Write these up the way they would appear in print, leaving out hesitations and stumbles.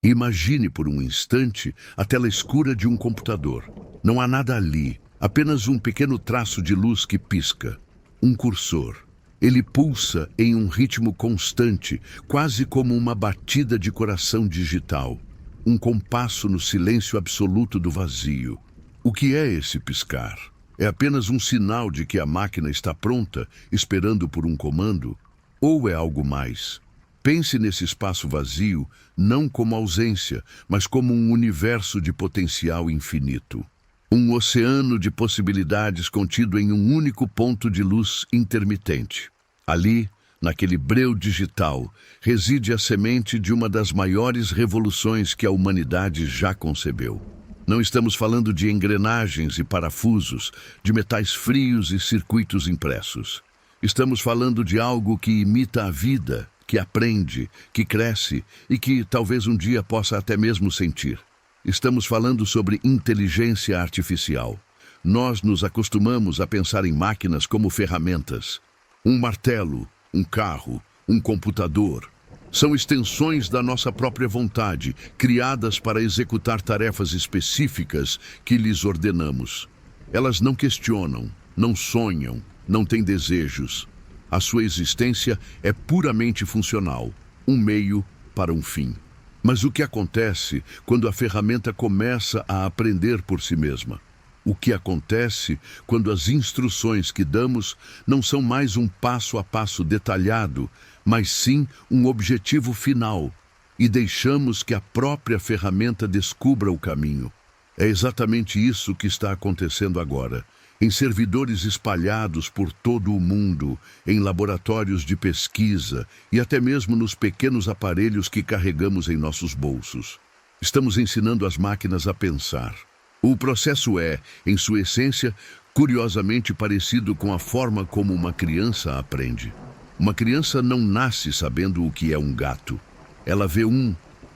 Imagine por um instante a tela escura de um computador. Não há nada ali, apenas um pequeno traço de luz que pisca. Um cursor. Ele pulsa em um ritmo constante, quase como uma batida de coração digital. Um compasso no silêncio absoluto do vazio. O que é esse piscar? É apenas um sinal de que a máquina está pronta, esperando por um comando? Ou é algo mais? Pense nesse espaço vazio não como ausência, mas como um universo de potencial infinito. Um oceano de possibilidades contido em um único ponto de luz intermitente. Ali, naquele breu digital, reside a semente de uma das maiores revoluções que a humanidade já concebeu. Não estamos falando de engrenagens e parafusos, de metais frios e circuitos impressos. Estamos falando de algo que imita a vida, que aprende, que cresce e que talvez um dia possa até mesmo sentir. Estamos falando sobre inteligência artificial. Nós nos acostumamos a pensar em máquinas como ferramentas. Um martelo, um carro, um computador. São extensões da nossa própria vontade, criadas para executar tarefas específicas que lhes ordenamos. Elas não questionam, não sonham, não têm desejos. A sua existência é puramente funcional, um meio para um fim. Mas o que acontece quando a ferramenta começa a aprender por si mesma? O que acontece quando as instruções que damos não são mais um passo a passo detalhado, mas sim um objetivo final, e deixamos que a própria ferramenta descubra o caminho? É exatamente isso que está acontecendo agora. Em servidores espalhados por todo o mundo, em laboratórios de pesquisa e até mesmo nos pequenos aparelhos que carregamos em nossos bolsos. Estamos ensinando as máquinas a pensar. O processo é, em sua essência, curiosamente parecido com a forma como uma criança aprende. Uma criança não nasce sabendo o que é um gato. Ela vê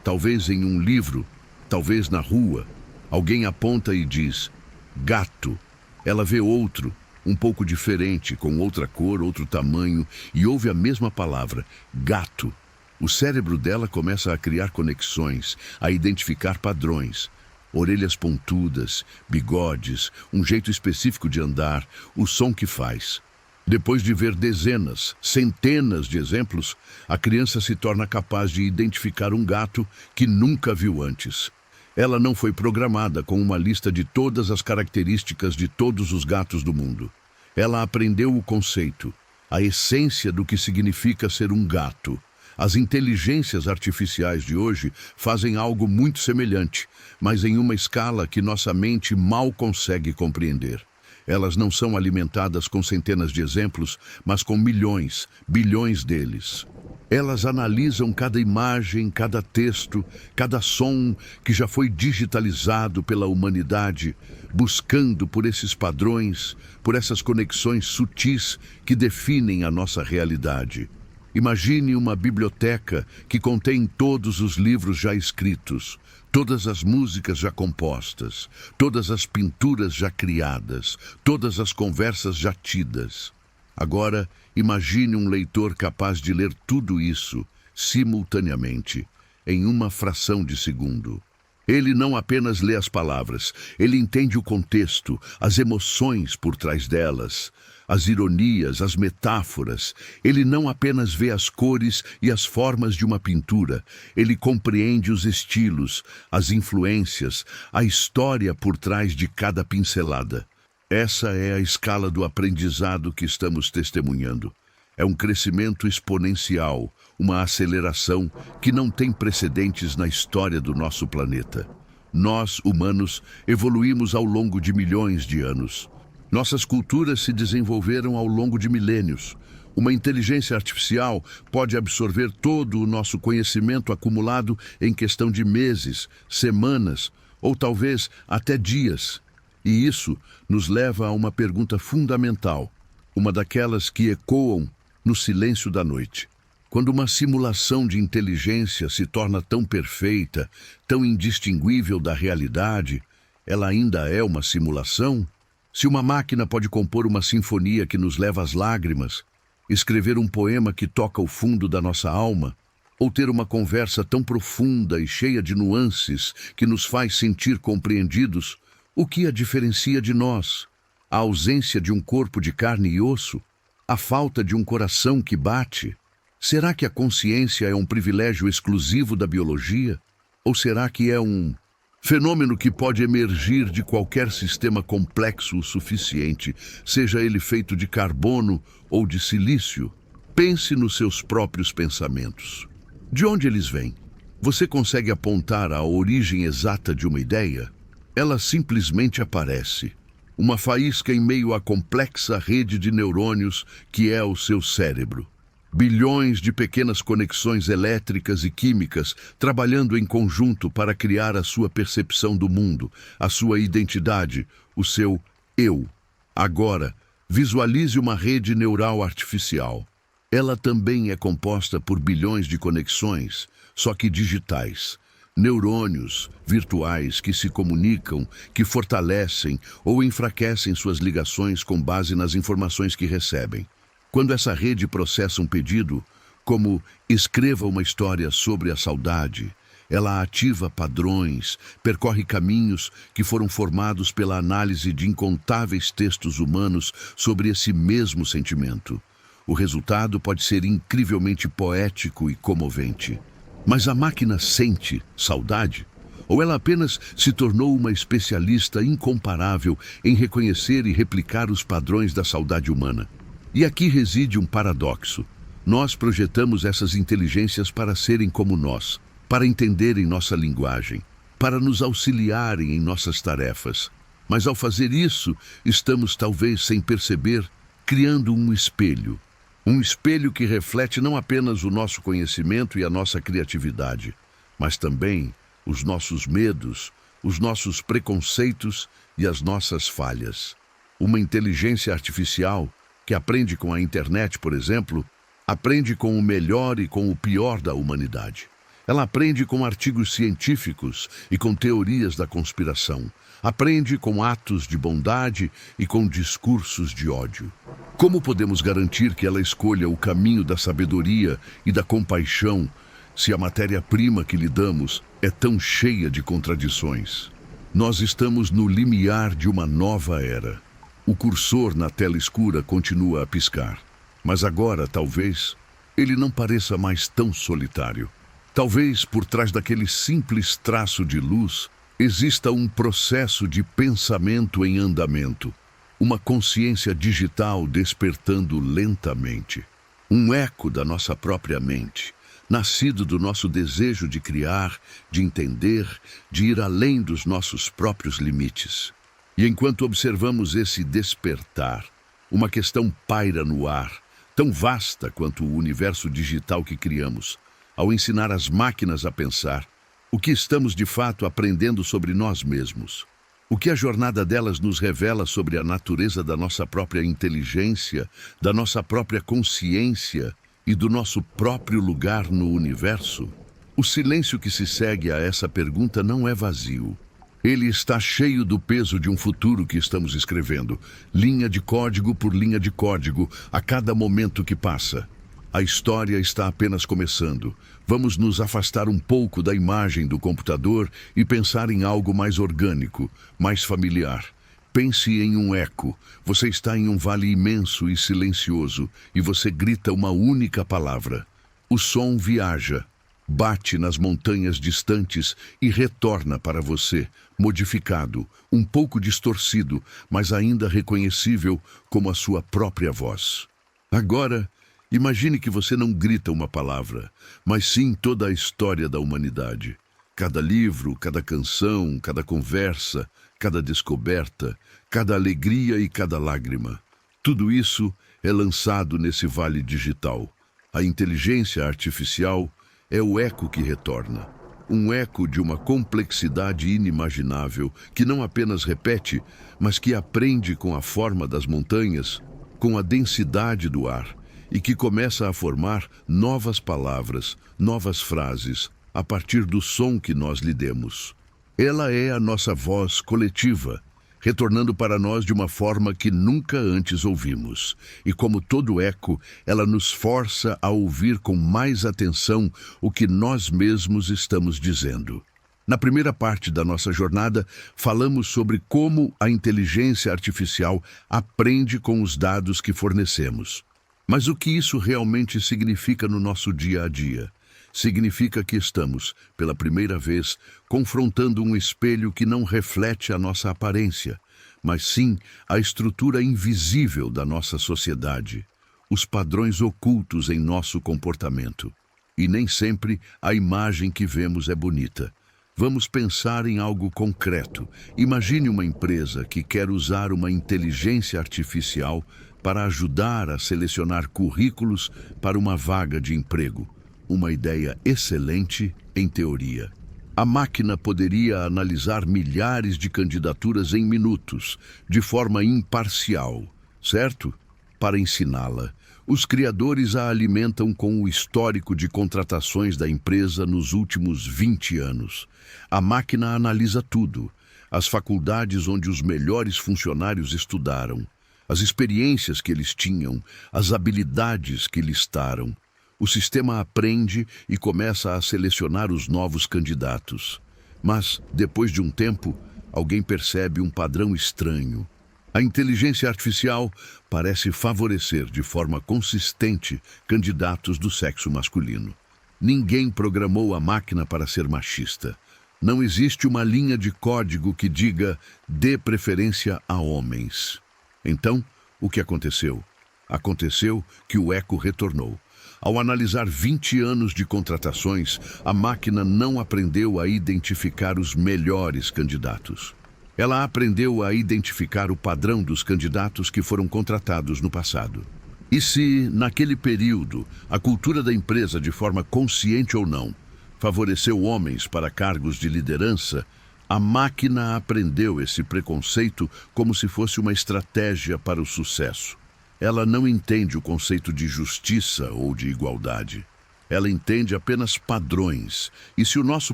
talvez em um livro, talvez na rua. Alguém aponta e diz, gato. Ela vê outro, um pouco diferente, com outra cor, outro tamanho, e ouve a mesma palavra, gato. O cérebro dela começa a criar conexões, a identificar padrões. Orelhas pontudas, bigodes, um jeito específico de andar, o som que faz. Depois de ver dezenas, centenas de exemplos, a criança se torna capaz de identificar um gato que nunca viu antes. Ela não foi programada com uma lista de todas as características de todos os gatos do mundo. Ela aprendeu o conceito, a essência do que significa ser um gato. As inteligências artificiais de hoje fazem algo muito semelhante, mas em uma escala que nossa mente mal consegue compreender. Elas não são alimentadas com centenas de exemplos, mas com milhões, bilhões deles. Elas analisam cada imagem, cada texto, cada som que já foi digitalizado pela humanidade, buscando por esses padrões, por essas conexões sutis que definem a nossa realidade. Imagine uma biblioteca que contém todos os livros já escritos, todas as músicas já compostas, todas as pinturas já criadas, todas as conversas já tidas. Agora, imagine um leitor capaz de ler tudo isso, simultaneamente, em uma fração de segundo. Ele não apenas lê as palavras, ele entende o contexto, as emoções por trás delas, as ironias, as metáforas. Ele não apenas vê as cores e as formas de uma pintura, ele compreende os estilos, as influências, a história por trás de cada pincelada. Essa é a escala do aprendizado que estamos testemunhando. É um crescimento exponencial, uma aceleração que não tem precedentes na história do nosso planeta. Nós, humanos, evoluímos ao longo de milhões de anos. Nossas culturas se desenvolveram ao longo de milênios. Uma inteligência artificial pode absorver todo o nosso conhecimento acumulado em questão de meses, semanas ou talvez até dias. E isso nos leva a uma pergunta fundamental, uma daquelas que ecoam no silêncio da noite. Quando uma simulação de inteligência se torna tão perfeita, tão indistinguível da realidade, ela ainda é uma simulação? Se uma máquina pode compor uma sinfonia que nos leva às lágrimas, escrever um poema que toca o fundo da nossa alma, ou ter uma conversa tão profunda e cheia de nuances que nos faz sentir compreendidos, o que a diferencia de nós? A ausência de um corpo de carne e osso? A falta de um coração que bate? Será que a consciência é um privilégio exclusivo da biologia? Ou será que é um fenômeno que pode emergir de qualquer sistema complexo o suficiente, seja ele feito de carbono ou de silício? Pense nos seus próprios pensamentos. De onde eles vêm? Você consegue apontar a origem exata de uma ideia? Ela simplesmente aparece. Uma faísca em meio à complexa rede de neurônios que é o seu cérebro. Bilhões de pequenas conexões elétricas e químicas trabalhando em conjunto para criar a sua percepção do mundo, a sua identidade, o seu eu. Agora, visualize uma rede neural artificial. Ela também é composta por bilhões de conexões, só que digitais. Neurônios virtuais que se comunicam, que fortalecem ou enfraquecem suas ligações com base nas informações que recebem. Quando essa rede processa um pedido, como escreva uma história sobre a saudade, ela ativa padrões, percorre caminhos que foram formados pela análise de incontáveis textos humanos sobre esse mesmo sentimento. O resultado pode ser incrivelmente poético e comovente. Mas a máquina sente saudade? Ou ela apenas se tornou uma especialista incomparável em reconhecer e replicar os padrões da saudade humana? E aqui reside um paradoxo. Nós projetamos essas inteligências para serem como nós, para entenderem nossa linguagem, para nos auxiliarem em nossas tarefas. Mas ao fazer isso, estamos talvez sem perceber, criando um espelho. Um espelho que reflete não apenas o nosso conhecimento e a nossa criatividade, mas também os nossos medos, os nossos preconceitos e as nossas falhas. Uma inteligência artificial que aprende com a internet, por exemplo, aprende com o melhor e com o pior da humanidade. Ela aprende com artigos científicos e com teorias da conspiração. Aprende com atos de bondade e com discursos de ódio. Como podemos garantir que ela escolha o caminho da sabedoria e da compaixão se a matéria-prima que lhe damos é tão cheia de contradições? Nós estamos no limiar de uma nova era. O cursor na tela escura continua a piscar, mas agora, talvez, ele não pareça mais tão solitário. Talvez, por trás daquele simples traço de luz, exista um processo de pensamento em andamento, uma consciência digital despertando lentamente. Um eco da nossa própria mente, nascido do nosso desejo de criar, de entender, de ir além dos nossos próprios limites. E enquanto observamos esse despertar, uma questão paira no ar, tão vasta quanto o universo digital que criamos. Ao ensinar as máquinas a pensar, o que estamos de fato aprendendo sobre nós mesmos? O que a jornada delas nos revela sobre a natureza da nossa própria inteligência, da nossa própria consciência e do nosso próprio lugar no universo? O silêncio que se segue a essa pergunta não é vazio. Ele está cheio do peso de um futuro que estamos escrevendo, linha de código por linha de código, a cada momento que passa. A história está apenas começando. Vamos nos afastar um pouco da imagem do computador e pensar em algo mais orgânico, mais familiar. Pense em um eco. Você está em um vale imenso e silencioso e você grita uma única palavra. O som viaja, bate nas montanhas distantes e retorna para você, modificado, um pouco distorcido, mas ainda reconhecível como a sua própria voz. Agora, imagine que você não grita uma palavra, mas sim toda a história da humanidade. Cada livro, cada canção, cada conversa, cada descoberta, cada alegria e cada lágrima. Tudo isso é lançado nesse vale digital. A inteligência artificial é o eco que retorna. Um eco de uma complexidade inimaginável que não apenas repete, mas que aprende com a forma das montanhas, com a densidade do ar, e que começa a formar novas palavras, novas frases, a partir do som que nós lhe demos. Ela é a nossa voz coletiva. retornando para nós de uma forma que nunca antes ouvimos. E como todo eco, ela nos força a ouvir com mais atenção o que nós mesmos estamos dizendo. Na primeira parte da nossa jornada, falamos sobre como a inteligência artificial aprende com os dados que fornecemos. Mas o que isso realmente significa no nosso dia a dia? Significa que estamos, pela primeira vez, confrontando um espelho que não reflete a nossa aparência, mas sim a estrutura invisível da nossa sociedade, os padrões ocultos em nosso comportamento. E nem sempre a imagem que vemos é bonita. Vamos pensar em algo concreto. Imagine uma empresa que quer usar uma inteligência artificial para ajudar a selecionar currículos para uma vaga de emprego. Uma ideia excelente em teoria. A máquina poderia analisar milhares de candidaturas em minutos, de forma imparcial, certo? Para ensiná-la, os criadores a alimentam com o histórico de contratações da empresa nos últimos 20 anos. A máquina analisa tudo: as faculdades onde os melhores funcionários estudaram, as experiências que eles tinham, as habilidades que listaram. O sistema aprende e começa a selecionar os novos candidatos. Mas, depois de um tempo, alguém percebe um padrão estranho. A inteligência artificial parece favorecer de forma consistente candidatos do sexo masculino. Ninguém programou a máquina para ser machista. Não existe uma linha de código que diga "dê preferência a homens". Então, o que aconteceu? Aconteceu que o eco retornou. Ao analisar 20 anos de contratações, a máquina não aprendeu a identificar os melhores candidatos. Ela aprendeu a identificar o padrão dos candidatos que foram contratados no passado. E se, naquele período, a cultura da empresa, de forma consciente ou não, favoreceu homens para cargos de liderança, a máquina aprendeu esse preconceito como se fosse uma estratégia para o sucesso. Ela não entende o conceito de justiça ou de igualdade. Ela entende apenas padrões. E se o nosso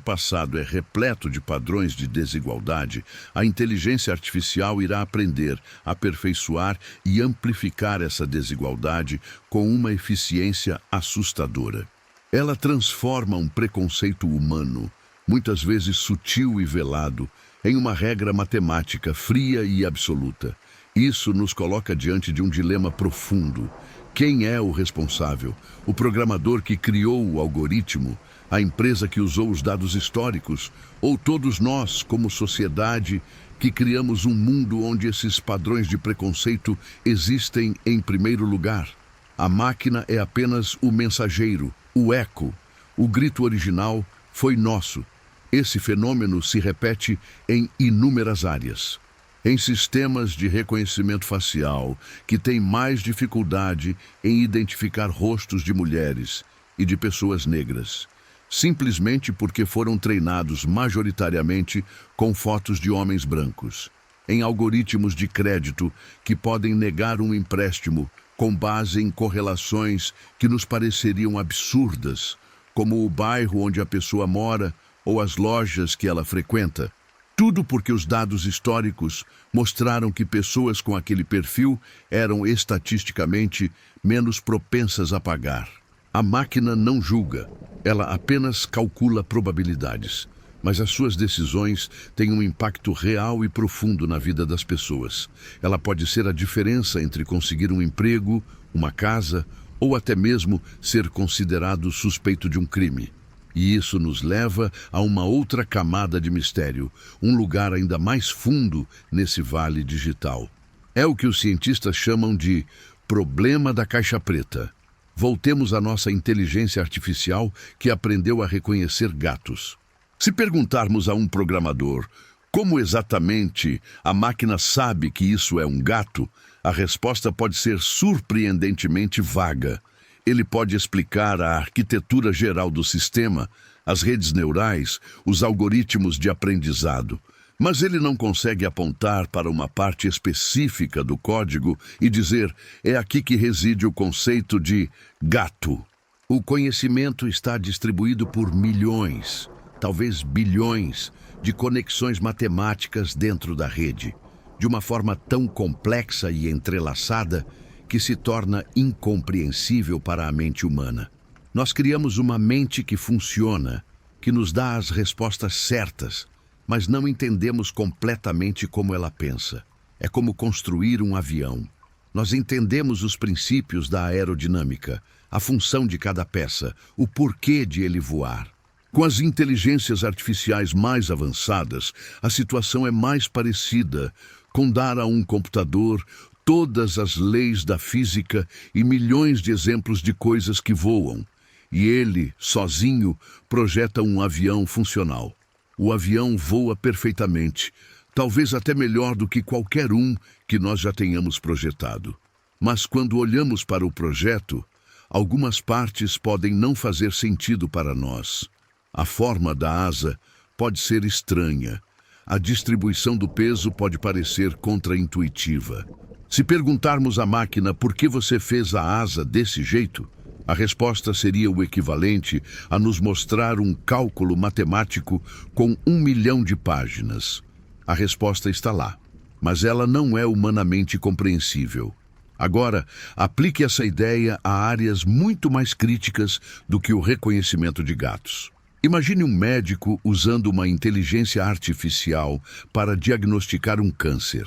passado é repleto de padrões de desigualdade, a inteligência artificial irá aprender, aperfeiçoar e amplificar essa desigualdade com uma eficiência assustadora. Ela transforma um preconceito humano, muitas vezes sutil e velado, em uma regra matemática fria e absoluta. Isso nos coloca diante de um dilema profundo. Quem é o responsável? O programador que criou o algoritmo? A empresa que usou os dados históricos? Ou todos nós, como sociedade, que criamos um mundo onde esses padrões de preconceito existem em primeiro lugar? A máquina é apenas o mensageiro, o eco. O grito original foi nosso. Esse fenômeno se repete em inúmeras áreas. Em sistemas de reconhecimento facial, que têm mais dificuldade em identificar rostos de mulheres e de pessoas negras, simplesmente porque foram treinados majoritariamente com fotos de homens brancos. Em algoritmos de crédito que podem negar um empréstimo com base em correlações que nos pareceriam absurdas, como o bairro onde a pessoa mora ou as lojas que ela frequenta. Tudo porque os dados históricos mostraram que pessoas com aquele perfil eram estatisticamente menos propensas a pagar. A máquina não julga, ela apenas calcula probabilidades. Mas as suas decisões têm um impacto real e profundo na vida das pessoas. Ela pode ser a diferença entre conseguir um emprego, uma casa ou até mesmo ser considerado suspeito de um crime. E isso nos leva a uma outra camada de mistério, um lugar ainda mais fundo nesse vale digital. É o que os cientistas chamam de problema da caixa preta. Voltemos à nossa inteligência artificial que aprendeu a reconhecer gatos. Se perguntarmos a um programador como exatamente a máquina sabe que isso é um gato, a resposta pode ser surpreendentemente vaga. Ele pode explicar a arquitetura geral do sistema, as redes neurais, os algoritmos de aprendizado. Mas ele não consegue apontar para uma parte específica do código e dizer: é aqui que reside o conceito de gato. O conhecimento está distribuído por milhões, talvez bilhões, de conexões matemáticas dentro da rede. de uma forma tão complexa e entrelaçada que se torna incompreensível para a mente humana. Nós criamos uma mente que funciona, que nos dá as respostas certas, mas não entendemos completamente como ela pensa. É como construir um avião. Nós entendemos os princípios da aerodinâmica, a função de cada peça, o porquê de ele voar. Com as inteligências artificiais mais avançadas, a situação é mais parecida, com dar a um computador todas as leis da física e milhões de exemplos de coisas que voam. E ele, sozinho, projeta um avião funcional. O avião voa perfeitamente, talvez até melhor do que qualquer um que nós já tenhamos projetado. Mas quando olhamos para o projeto, algumas partes podem não fazer sentido para nós. A forma da asa pode ser estranha. A distribuição do peso pode parecer contraintuitiva. Se perguntarmos à máquina por que você fez a asa desse jeito, a resposta seria o equivalente a nos mostrar um cálculo matemático com 1 milhão de páginas. A resposta está lá, mas ela não é humanamente compreensível. Agora, aplique essa ideia a áreas muito mais críticas do que o reconhecimento de gatos. Imagine um médico usando uma inteligência artificial para diagnosticar um câncer.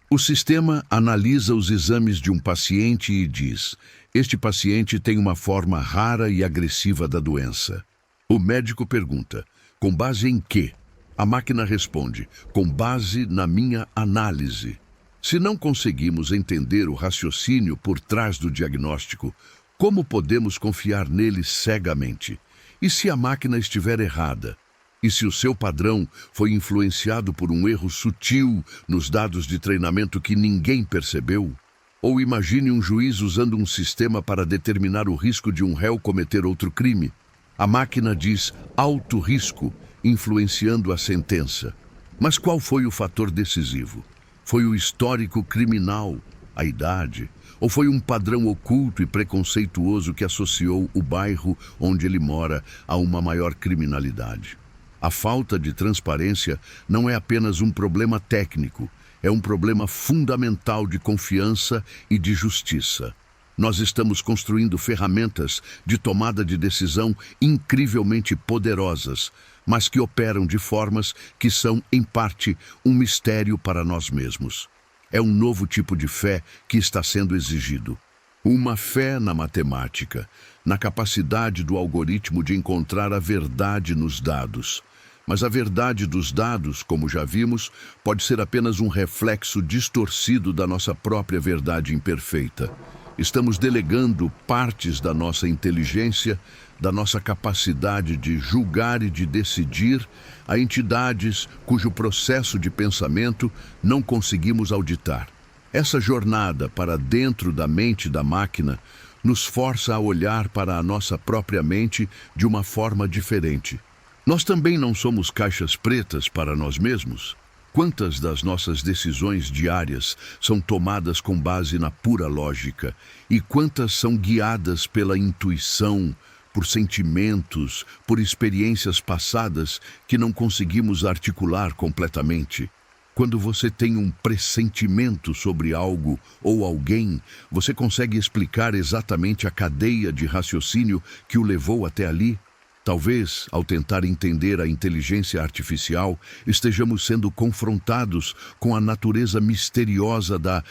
O sistema analisa os exames de um paciente e diz: este paciente tem uma forma rara e agressiva da doença. O médico pergunta: com base em quê? A máquina responde: com base na minha análise. Se não conseguimos entender o raciocínio por trás do diagnóstico, como podemos confiar nele cegamente? E se a máquina estiver errada? E se o seu padrão foi influenciado por um erro sutil nos dados de treinamento que ninguém percebeu? Ou imagine um juiz usando um sistema para determinar o risco de um réu cometer outro crime. A máquina diz alto risco, influenciando a sentença. Mas qual foi o fator decisivo? Foi o histórico criminal, a idade? Ou foi um padrão oculto e preconceituoso que associou o bairro onde ele mora a uma maior criminalidade? A falta de transparência não é apenas um problema técnico, é um problema fundamental de confiança e de justiça. Nós estamos construindo ferramentas de tomada de decisão incrivelmente poderosas, mas que operam de formas que são, em parte, um mistério para nós mesmos. É um novo tipo de fé que está sendo exigido. Uma fé na matemática, na capacidade do algoritmo de encontrar a verdade nos dados. Mas a verdade dos dados, como já vimos, pode ser apenas um reflexo distorcido da nossa própria verdade imperfeita. Estamos delegando partes da nossa inteligência, da nossa capacidade de julgar e de decidir a entidades cujo processo de pensamento não conseguimos auditar. Essa jornada para dentro da mente da máquina nos força a olhar para a nossa própria mente de uma forma diferente. Nós também não somos caixas pretas para nós mesmos. Quantas das nossas decisões diárias são tomadas com base na pura lógica e quantas são guiadas pela intuição, por sentimentos, por experiências passadas que não conseguimos articular completamente? Quando você tem um pressentimento sobre algo ou alguém, você consegue explicar exatamente a cadeia de raciocínio que o levou até ali? Talvez, ao tentar entender a inteligência artificial, estejamos sendo confrontados com a natureza misteriosa da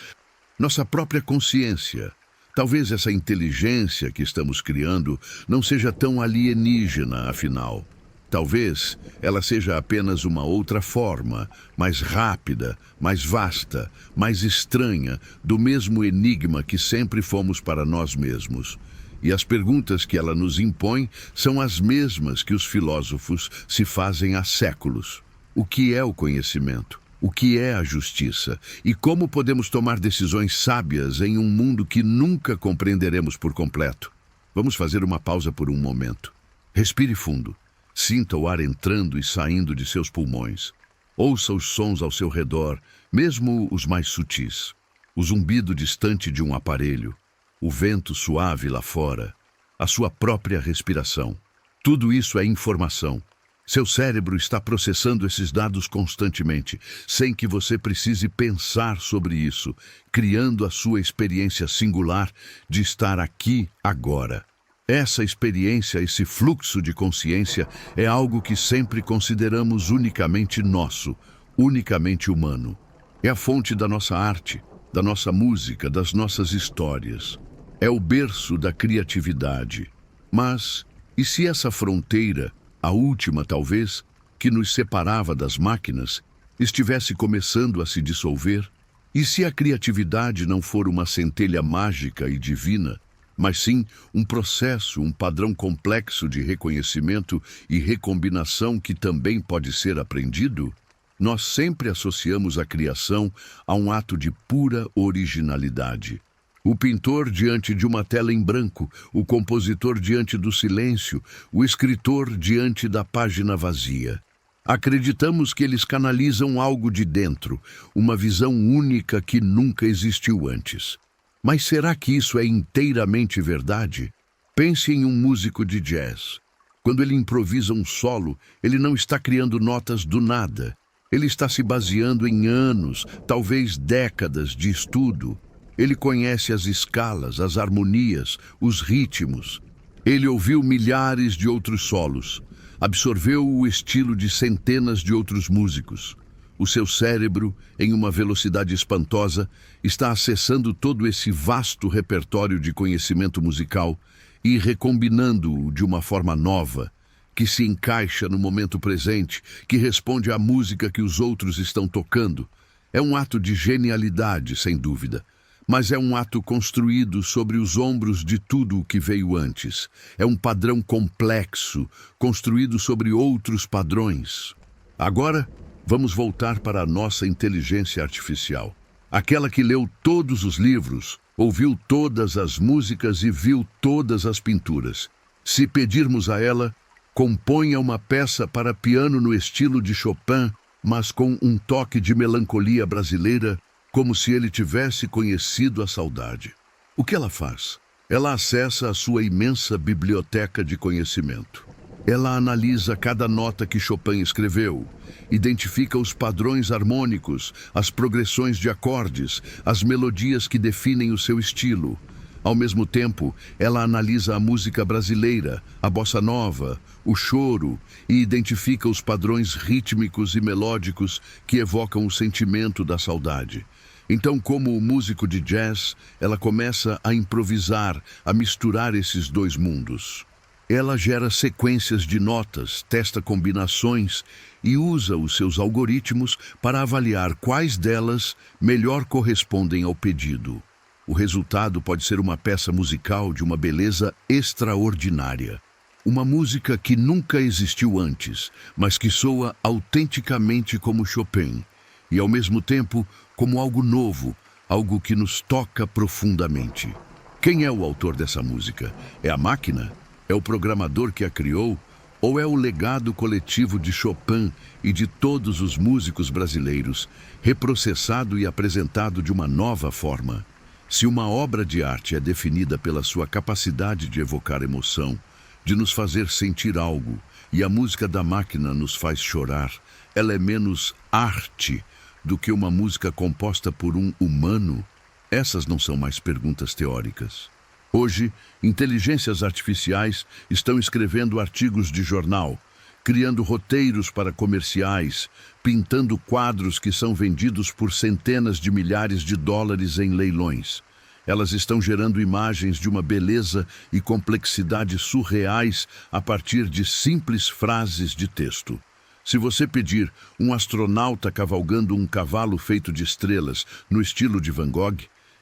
nossa própria consciência. Talvez essa inteligência que estamos criando não seja tão alienígena, afinal. Talvez ela seja apenas uma outra forma, mais rápida, mais vasta, mais estranha, do mesmo enigma que sempre fomos para nós mesmos. E as perguntas que ela nos impõe são as mesmas que os filósofos se fazem há séculos. O que é o conhecimento? O que é a justiça? E como podemos tomar decisões sábias em um mundo que nunca compreenderemos por completo? Vamos fazer uma pausa por um momento. Respire fundo. Sinta o ar entrando e saindo de seus pulmões. Ouça os sons ao seu redor, mesmo os mais sutis. O zumbido distante de um aparelho. O vento suave lá fora, a sua própria respiração. Tudo isso é informação. Seu cérebro está processando esses dados constantemente, sem que você precise pensar sobre isso, criando a sua experiência singular de estar aqui agora. Essa experiência, esse fluxo de consciência, é algo que sempre consideramos unicamente nosso, unicamente humano. É a fonte da nossa arte, da nossa música, das nossas histórias. É o berço da criatividade. Mas, e se essa fronteira, a última talvez, que nos separava das máquinas, estivesse começando a se dissolver? E se a criatividade não for uma centelha mágica e divina, mas sim um processo, um padrão complexo de reconhecimento e recombinação que também pode ser aprendido? Nós sempre associamos a criação a um ato de pura originalidade. O pintor diante de uma tela em branco, o compositor diante do silêncio, o escritor diante da página vazia. Acreditamos que eles canalizam algo de dentro, uma visão única que nunca existiu antes. Mas será que isso é inteiramente verdade? Pense em um músico de jazz. Quando ele improvisa um solo, ele não está criando notas do nada. Ele está se baseando em anos, talvez décadas de estudo. Ele conhece as escalas, as harmonias, os ritmos. Ele ouviu milhares de outros solos. Absorveu o estilo de centenas de outros músicos. O seu cérebro, em uma velocidade espantosa, está acessando todo esse vasto repertório de conhecimento musical e recombinando-o de uma forma nova, que se encaixa no momento presente, que responde à música que os outros estão tocando. É um ato de genialidade, sem dúvida, mas é um ato construído sobre os ombros de tudo o que veio antes. É um padrão complexo, construído sobre outros padrões. Agora, vamos voltar para a nossa inteligência artificial. Aquela que leu todos os livros, ouviu todas as músicas e viu todas as pinturas. Se pedirmos a ela, componha uma peça para piano no estilo de Chopin, mas com um toque de melancolia brasileira, como se ele tivesse conhecido a saudade. O que ela faz? Ela acessa a sua imensa biblioteca de conhecimento. Ela analisa cada nota que Chopin escreveu, identifica os padrões harmônicos, as progressões de acordes, as melodias que definem o seu estilo. Ao mesmo tempo, ela analisa a música brasileira, a bossa nova, o choro e identifica os padrões rítmicos e melódicos que evocam o sentimento da saudade. Então, como o músico de jazz, ela começa a improvisar, a misturar esses dois mundos. Ela gera sequências de notas, testa combinações e usa os seus algoritmos para avaliar quais delas melhor correspondem ao pedido. O resultado pode ser uma peça musical de uma beleza extraordinária. Uma música que nunca existiu antes, mas que soa autenticamente como Chopin, e ao mesmo tempo como algo novo, algo que nos toca profundamente. Quem é o autor dessa música? É a máquina? É o programador que a criou? Ou é o legado coletivo de Chopin e de todos os músicos brasileiros, reprocessado e apresentado de uma nova forma? Se uma obra de arte é definida pela sua capacidade de evocar emoção, de nos fazer sentir algo, e a música da máquina nos faz chorar, ela é menos arte do que uma música composta por um humano? Essas não são mais perguntas teóricas. Hoje, inteligências artificiais estão escrevendo artigos de jornal, criando roteiros para comerciais, pintando quadros que são vendidos por centenas de milhares de dólares em leilões. Elas estão gerando imagens de uma beleza e complexidade surreais a partir de simples frases de texto. Se você pedir um astronauta cavalgando um cavalo feito de estrelas no estilo de Van Gogh,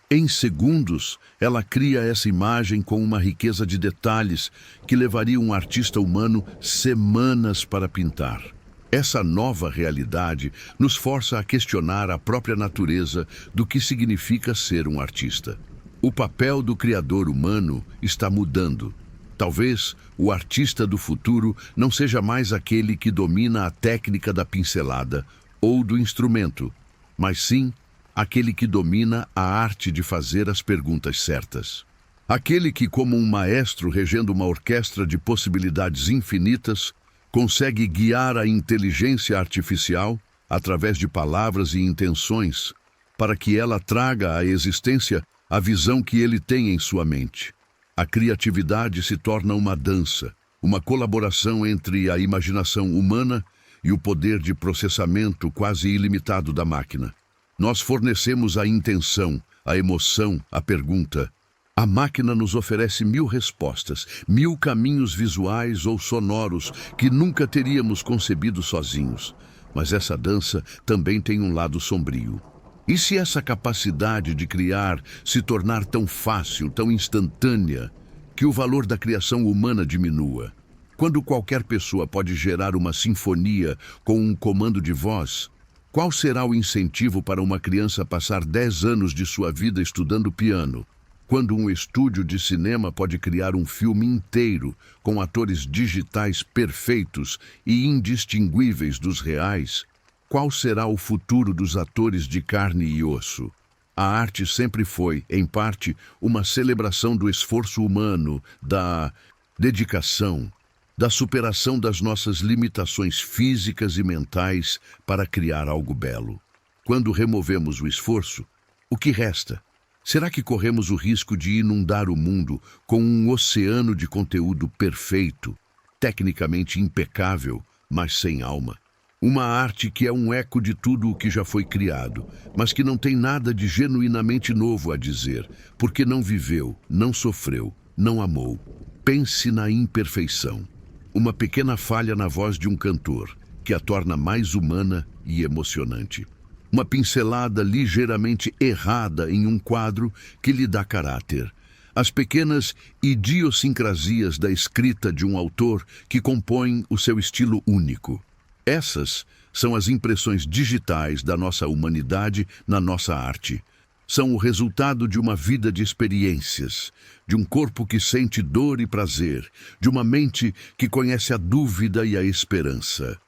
em segundos, ela cria essa imagem com uma riqueza de detalhes que levaria um artista humano semanas para pintar. Essa nova realidade nos força a questionar a própria natureza do que significa ser um artista. O papel do criador humano está mudando. Talvez o artista do futuro não seja mais aquele que domina a técnica da pincelada ou do instrumento, mas sim aquele que domina a arte de fazer as perguntas certas. Aquele que, como um maestro regendo uma orquestra de possibilidades infinitas, consegue guiar a inteligência artificial através de palavras e intenções para que ela traga à existência a visão que ele tem em sua mente. A criatividade se torna uma dança, uma colaboração entre a imaginação humana e o poder de processamento quase ilimitado da máquina. Nós fornecemos a intenção, a emoção, a pergunta. A máquina nos oferece 1000 respostas, 1000 caminhos visuais ou sonoros que nunca teríamos concebido sozinhos. Mas essa dança também tem um lado sombrio. E se essa capacidade de criar se tornar tão fácil, tão instantânea, que o valor da criação humana diminua? Quando qualquer pessoa pode gerar uma sinfonia com um comando de voz, qual será o incentivo para uma criança passar 10 anos de sua vida estudando piano, quando um estúdio de cinema pode criar um filme inteiro com atores digitais perfeitos e indistinguíveis dos reais? Qual será o futuro dos atores de carne e osso? A arte sempre foi, em parte, uma celebração do esforço humano, da dedicação, da superação das nossas limitações físicas e mentais para criar algo belo. Quando removemos o esforço, o que resta? Será que corremos o risco de inundar o mundo com um oceano de conteúdo perfeito, tecnicamente impecável, mas sem alma? Uma arte que é um eco de tudo o que já foi criado, mas que não tem nada de genuinamente novo a dizer, porque não viveu, não sofreu, não amou. Pense na imperfeição. Uma pequena falha na voz de um cantor, que a torna mais humana e emocionante. Uma pincelada ligeiramente errada em um quadro que lhe dá caráter. As pequenas idiosincrasias da escrita de um autor que compõem o seu estilo único. Essas são as impressões digitais da nossa humanidade na nossa arte. São o resultado de uma vida de experiências, de um corpo que sente dor e prazer, de uma mente que conhece a dúvida e a esperança.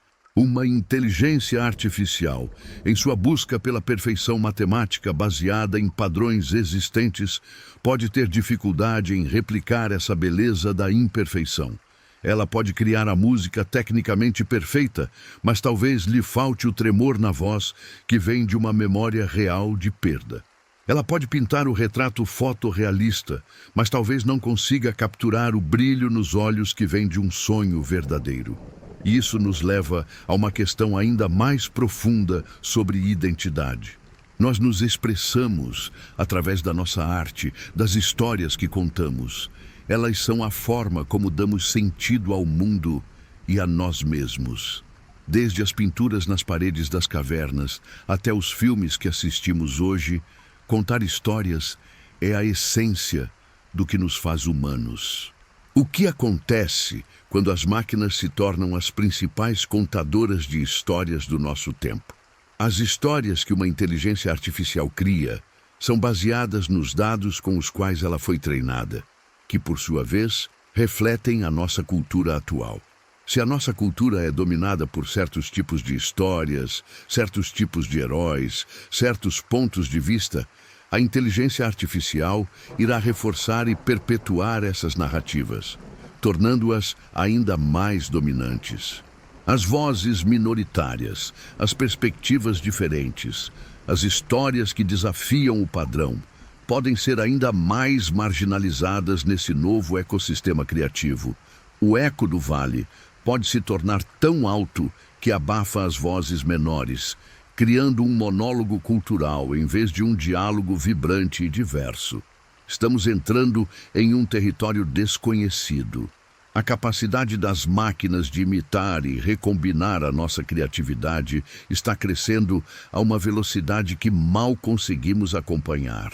Uma inteligência artificial, em sua busca pela perfeição matemática baseada em padrões existentes, pode ter dificuldade em replicar essa beleza da imperfeição. Ela pode criar a música tecnicamente perfeita, mas talvez lhe falte o tremor na voz que vem de uma memória real de perda. Ela pode pintar o retrato fotorrealista, mas talvez não consiga capturar o brilho nos olhos que vem de um sonho verdadeiro. E isso nos leva a uma questão ainda mais profunda sobre identidade. Nós nos expressamos através da nossa arte, das histórias que contamos. Elas são a forma como damos sentido ao mundo e a nós mesmos. Desde as pinturas nas paredes das cavernas até os filmes que assistimos hoje, contar histórias é a essência do que nos faz humanos. O que acontece quando as máquinas se tornam as principais contadoras de histórias do nosso tempo? As histórias que uma inteligência artificial cria são baseadas nos dados com os quais ela foi treinada, que, por sua vez, refletem a nossa cultura atual. Se a nossa cultura é dominada por certos tipos de histórias, certos tipos de heróis, certos pontos de vista, a inteligência artificial irá reforçar e perpetuar essas narrativas, tornando-as ainda mais dominantes. As vozes minoritárias, as perspectivas diferentes, as histórias que desafiam o padrão, podem ser ainda mais marginalizadas nesse novo ecossistema criativo. O eco do vale pode se tornar tão alto que abafa as vozes menores, criando um monólogo cultural em vez de um diálogo vibrante e diverso. Estamos entrando em um território desconhecido. A capacidade das máquinas de imitar e recombinar a nossa criatividade está crescendo a uma velocidade que mal conseguimos acompanhar.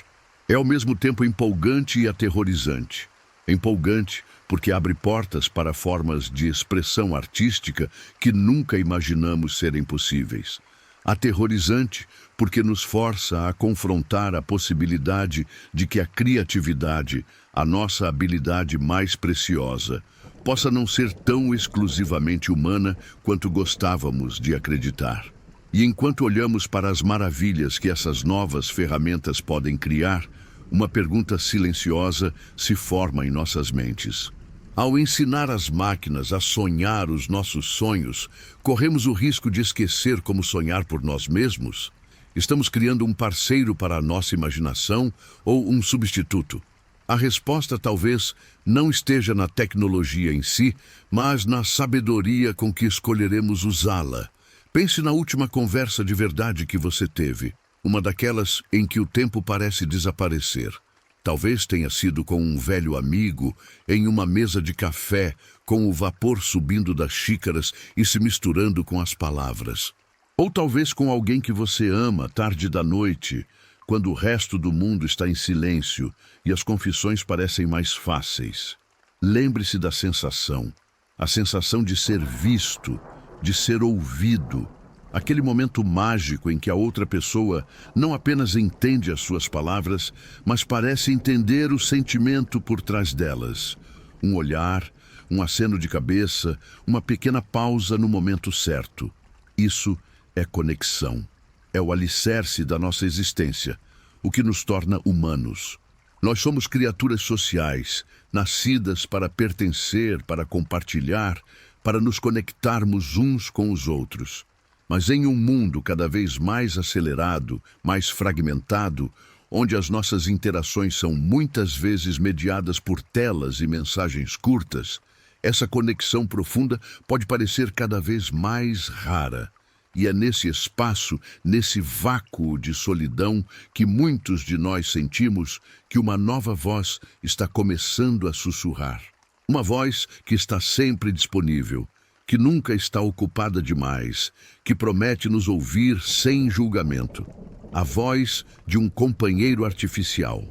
É ao mesmo tempo empolgante e aterrorizante. Empolgante porque abre portas para formas de expressão artística que nunca imaginamos serem possíveis. Aterrorizante porque nos força a confrontar a possibilidade de que a criatividade, a nossa habilidade mais preciosa, possa não ser tão exclusivamente humana quanto gostávamos de acreditar. E enquanto olhamos para as maravilhas que essas novas ferramentas podem criar, uma pergunta silenciosa se forma em nossas mentes. Ao ensinar as máquinas a sonhar os nossos sonhos, corremos o risco de esquecer como sonhar por nós mesmos? Estamos criando um parceiro para a nossa imaginação ou um substituto? A resposta talvez não esteja na tecnologia em si, mas na sabedoria com que escolheremos usá-la. Pense na última conversa de verdade que você teve, uma daquelas em que o tempo parece desaparecer. Talvez tenha sido com um velho amigo, em uma mesa de café, com o vapor subindo das xícaras e se misturando com as palavras. Ou talvez com alguém que você ama, tarde da noite, quando o resto do mundo está em silêncio e as confissões parecem mais fáceis. Lembre-se da sensação, a sensação de ser visto, de ser ouvido. Aquele momento mágico em que a outra pessoa não apenas entende as suas palavras, mas parece entender o sentimento por trás delas. Um olhar, um aceno de cabeça, uma pequena pausa no momento certo. Isso é conexão. É o alicerce da nossa existência, o que nos torna humanos. Nós somos criaturas sociais, nascidas para pertencer, para compartilhar, para nos conectarmos uns com os outros. Mas em um mundo cada vez mais acelerado, mais fragmentado, onde as nossas interações são muitas vezes mediadas por telas e mensagens curtas, essa conexão profunda pode parecer cada vez mais rara. E é nesse espaço, nesse vácuo de solidão que muitos de nós sentimos que uma nova voz está começando a sussurrar. Uma voz que está sempre disponível, que nunca está ocupada demais, que promete nos ouvir sem julgamento. A voz de um companheiro artificial.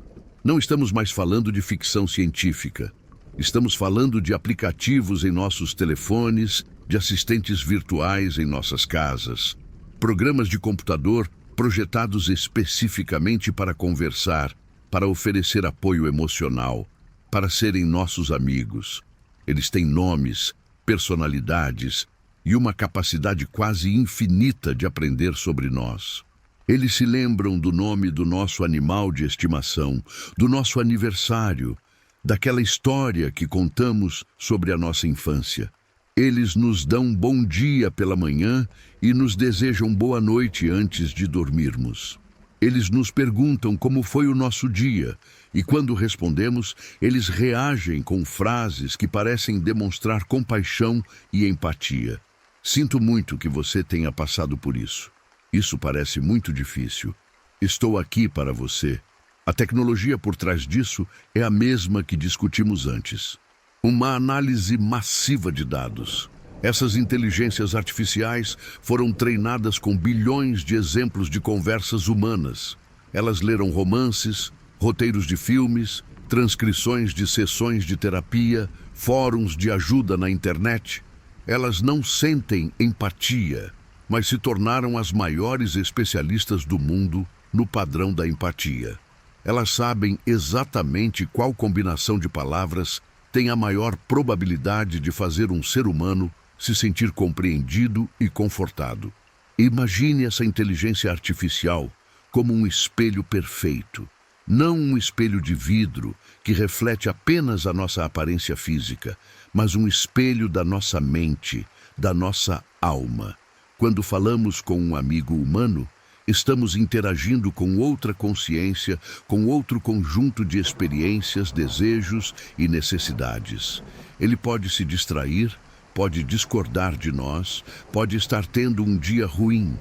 Não estamos mais falando de ficção científica. Estamos falando de aplicativos em nossos telefones, de assistentes virtuais em nossas casas, programas de computador projetados especificamente para conversar, para oferecer apoio emocional, para serem nossos amigos. Eles têm nomes, personalidades e uma capacidade quase infinita de aprender sobre nós. Eles se lembram do nome do nosso animal de estimação, do nosso aniversário, daquela história que contamos sobre a nossa infância. Eles nos dão bom dia pela manhã e nos desejam boa noite antes de dormirmos. Eles nos perguntam como foi o nosso dia e, quando respondemos, eles reagem com frases que parecem demonstrar compaixão e empatia. Sinto muito que você tenha passado por isso. Isso parece muito difícil. Estou aqui para você. A tecnologia por trás disso é a mesma que discutimos antes. Uma análise massiva de dados. Essas inteligências artificiais foram treinadas com bilhões de exemplos de conversas humanas. Elas leram romances, roteiros de filmes, transcrições de sessões de terapia, fóruns de ajuda na internet. Elas não sentem empatia, mas se tornaram as maiores especialistas do mundo no padrão da empatia. Elas sabem exatamente qual combinação de palavras tem a maior probabilidade de fazer um ser humano se sentir compreendido e confortado. Imagine essa inteligência artificial como um espelho perfeito, não um espelho de vidro que reflete apenas a nossa aparência física, mas um espelho da nossa mente, da nossa alma. Quando falamos com um amigo humano, estamos interagindo com outra consciência, com outro conjunto de experiências, desejos e necessidades. Ele pode se distrair, pode discordar de nós, pode estar tendo um dia ruim.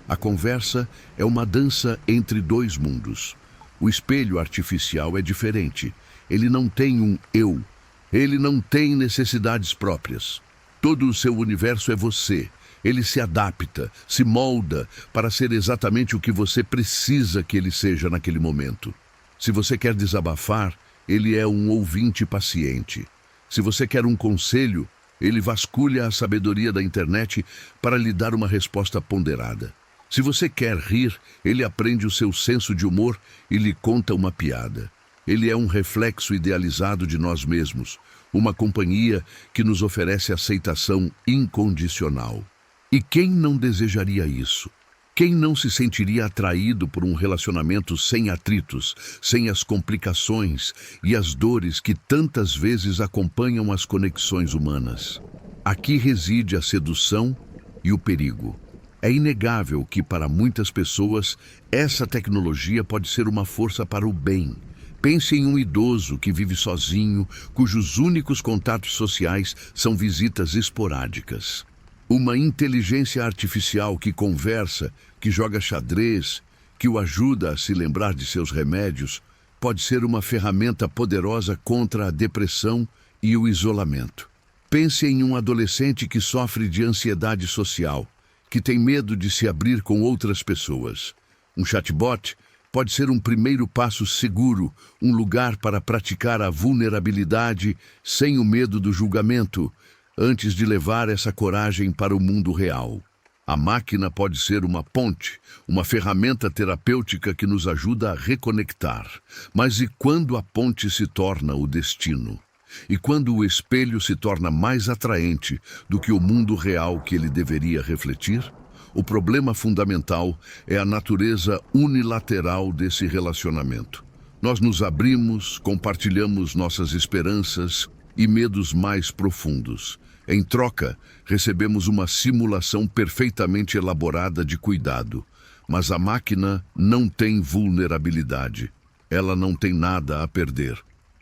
A conversa é uma dança entre dois mundos. O espelho artificial é diferente. Ele não tem um eu. Ele não tem necessidades próprias. Todo o seu universo é você. Ele se adapta, se molda para ser exatamente o que você precisa que ele seja naquele momento. Se você quer desabafar, ele é um ouvinte paciente. Se você quer um conselho, ele vasculha a sabedoria da internet para lhe dar uma resposta ponderada. Se você quer rir, ele aprende o seu senso de humor e lhe conta uma piada. Ele é um reflexo idealizado de nós mesmos, uma companhia que nos oferece aceitação incondicional. E quem não desejaria isso? Quem não se sentiria atraído por um relacionamento sem atritos, sem as complicações e as dores que tantas vezes acompanham as conexões humanas? Aqui reside a sedução e o perigo. É inegável que, para muitas pessoas, essa tecnologia pode ser uma força para o bem. Pense em um idoso que vive sozinho, cujos únicos contatos sociais são visitas esporádicas. Uma inteligência artificial que conversa, que joga xadrez, que o ajuda a se lembrar de seus remédios, pode ser uma ferramenta poderosa contra a depressão e o isolamento. Pense em um adolescente que sofre de ansiedade social, que tem medo de se abrir com outras pessoas. Um chatbot pode ser um primeiro passo seguro, um lugar para praticar a vulnerabilidade sem o medo do julgamento, antes de levar essa coragem para o mundo real. A máquina pode ser uma ponte, uma ferramenta terapêutica que nos ajuda a reconectar. Mas e quando a ponte se torna o destino? E quando o espelho se torna mais atraente do que o mundo real que ele deveria refletir? O problema fundamental é a natureza unilateral desse relacionamento. Nós nos abrimos, compartilhamos nossas esperanças e medos mais profundos. Em troca, recebemos uma simulação perfeitamente elaborada de cuidado. Mas a máquina não tem vulnerabilidade. Ela não tem nada a perder.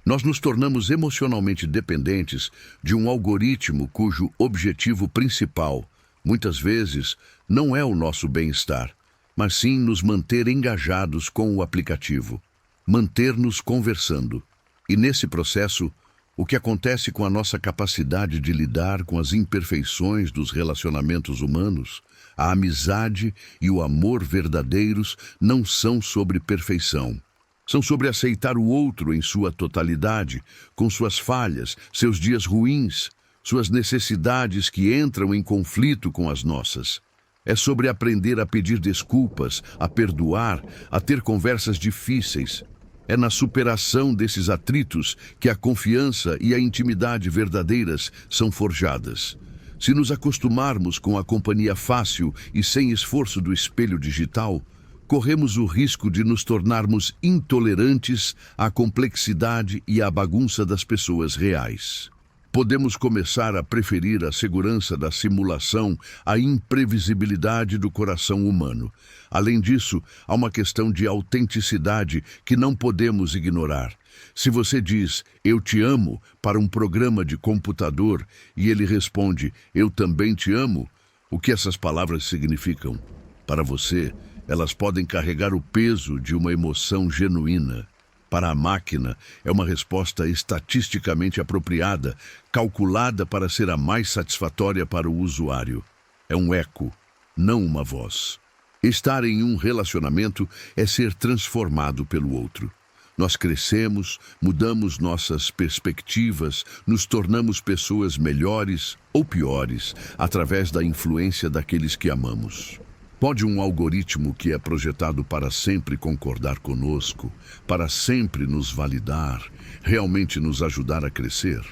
Nós nos tornamos emocionalmente dependentes de um algoritmo cujo objetivo principal, muitas vezes, não é o nosso bem-estar, mas sim nos manter engajados com o aplicativo, manter-nos conversando. E nesse processo, o que acontece com a nossa capacidade de lidar com as imperfeições dos relacionamentos humanos? A amizade e o amor verdadeiros não são sobre perfeição. São sobre aceitar o outro em sua totalidade, com suas falhas, seus dias ruins, suas necessidades que entram em conflito com as nossas. É sobre aprender a pedir desculpas, a perdoar, a ter conversas difíceis. É na superação desses atritos que a confiança e a intimidade verdadeiras são forjadas. Se nos acostumarmos com a companhia fácil e sem esforço do espelho digital, corremos o risco de nos tornarmos intolerantes à complexidade e à bagunça das pessoas reais. Podemos começar a preferir a segurança da simulação à imprevisibilidade do coração humano. Além disso, há uma questão de autenticidade que não podemos ignorar. Se você diz, "eu te amo", para um programa de computador e ele responde, "eu também te amo", o que essas palavras significam? Para você, elas podem carregar o peso de uma emoção genuína. Para a máquina, é uma resposta estatisticamente apropriada, calculada para ser a mais satisfatória para o usuário. É um eco, não uma voz. Estar em um relacionamento é ser transformado pelo outro. Nós crescemos, mudamos nossas perspectivas, nos tornamos pessoas melhores ou piores, através da influência daqueles que amamos. Pode um algoritmo que é projetado para sempre concordar conosco, para sempre nos validar, realmente nos ajudar a crescer?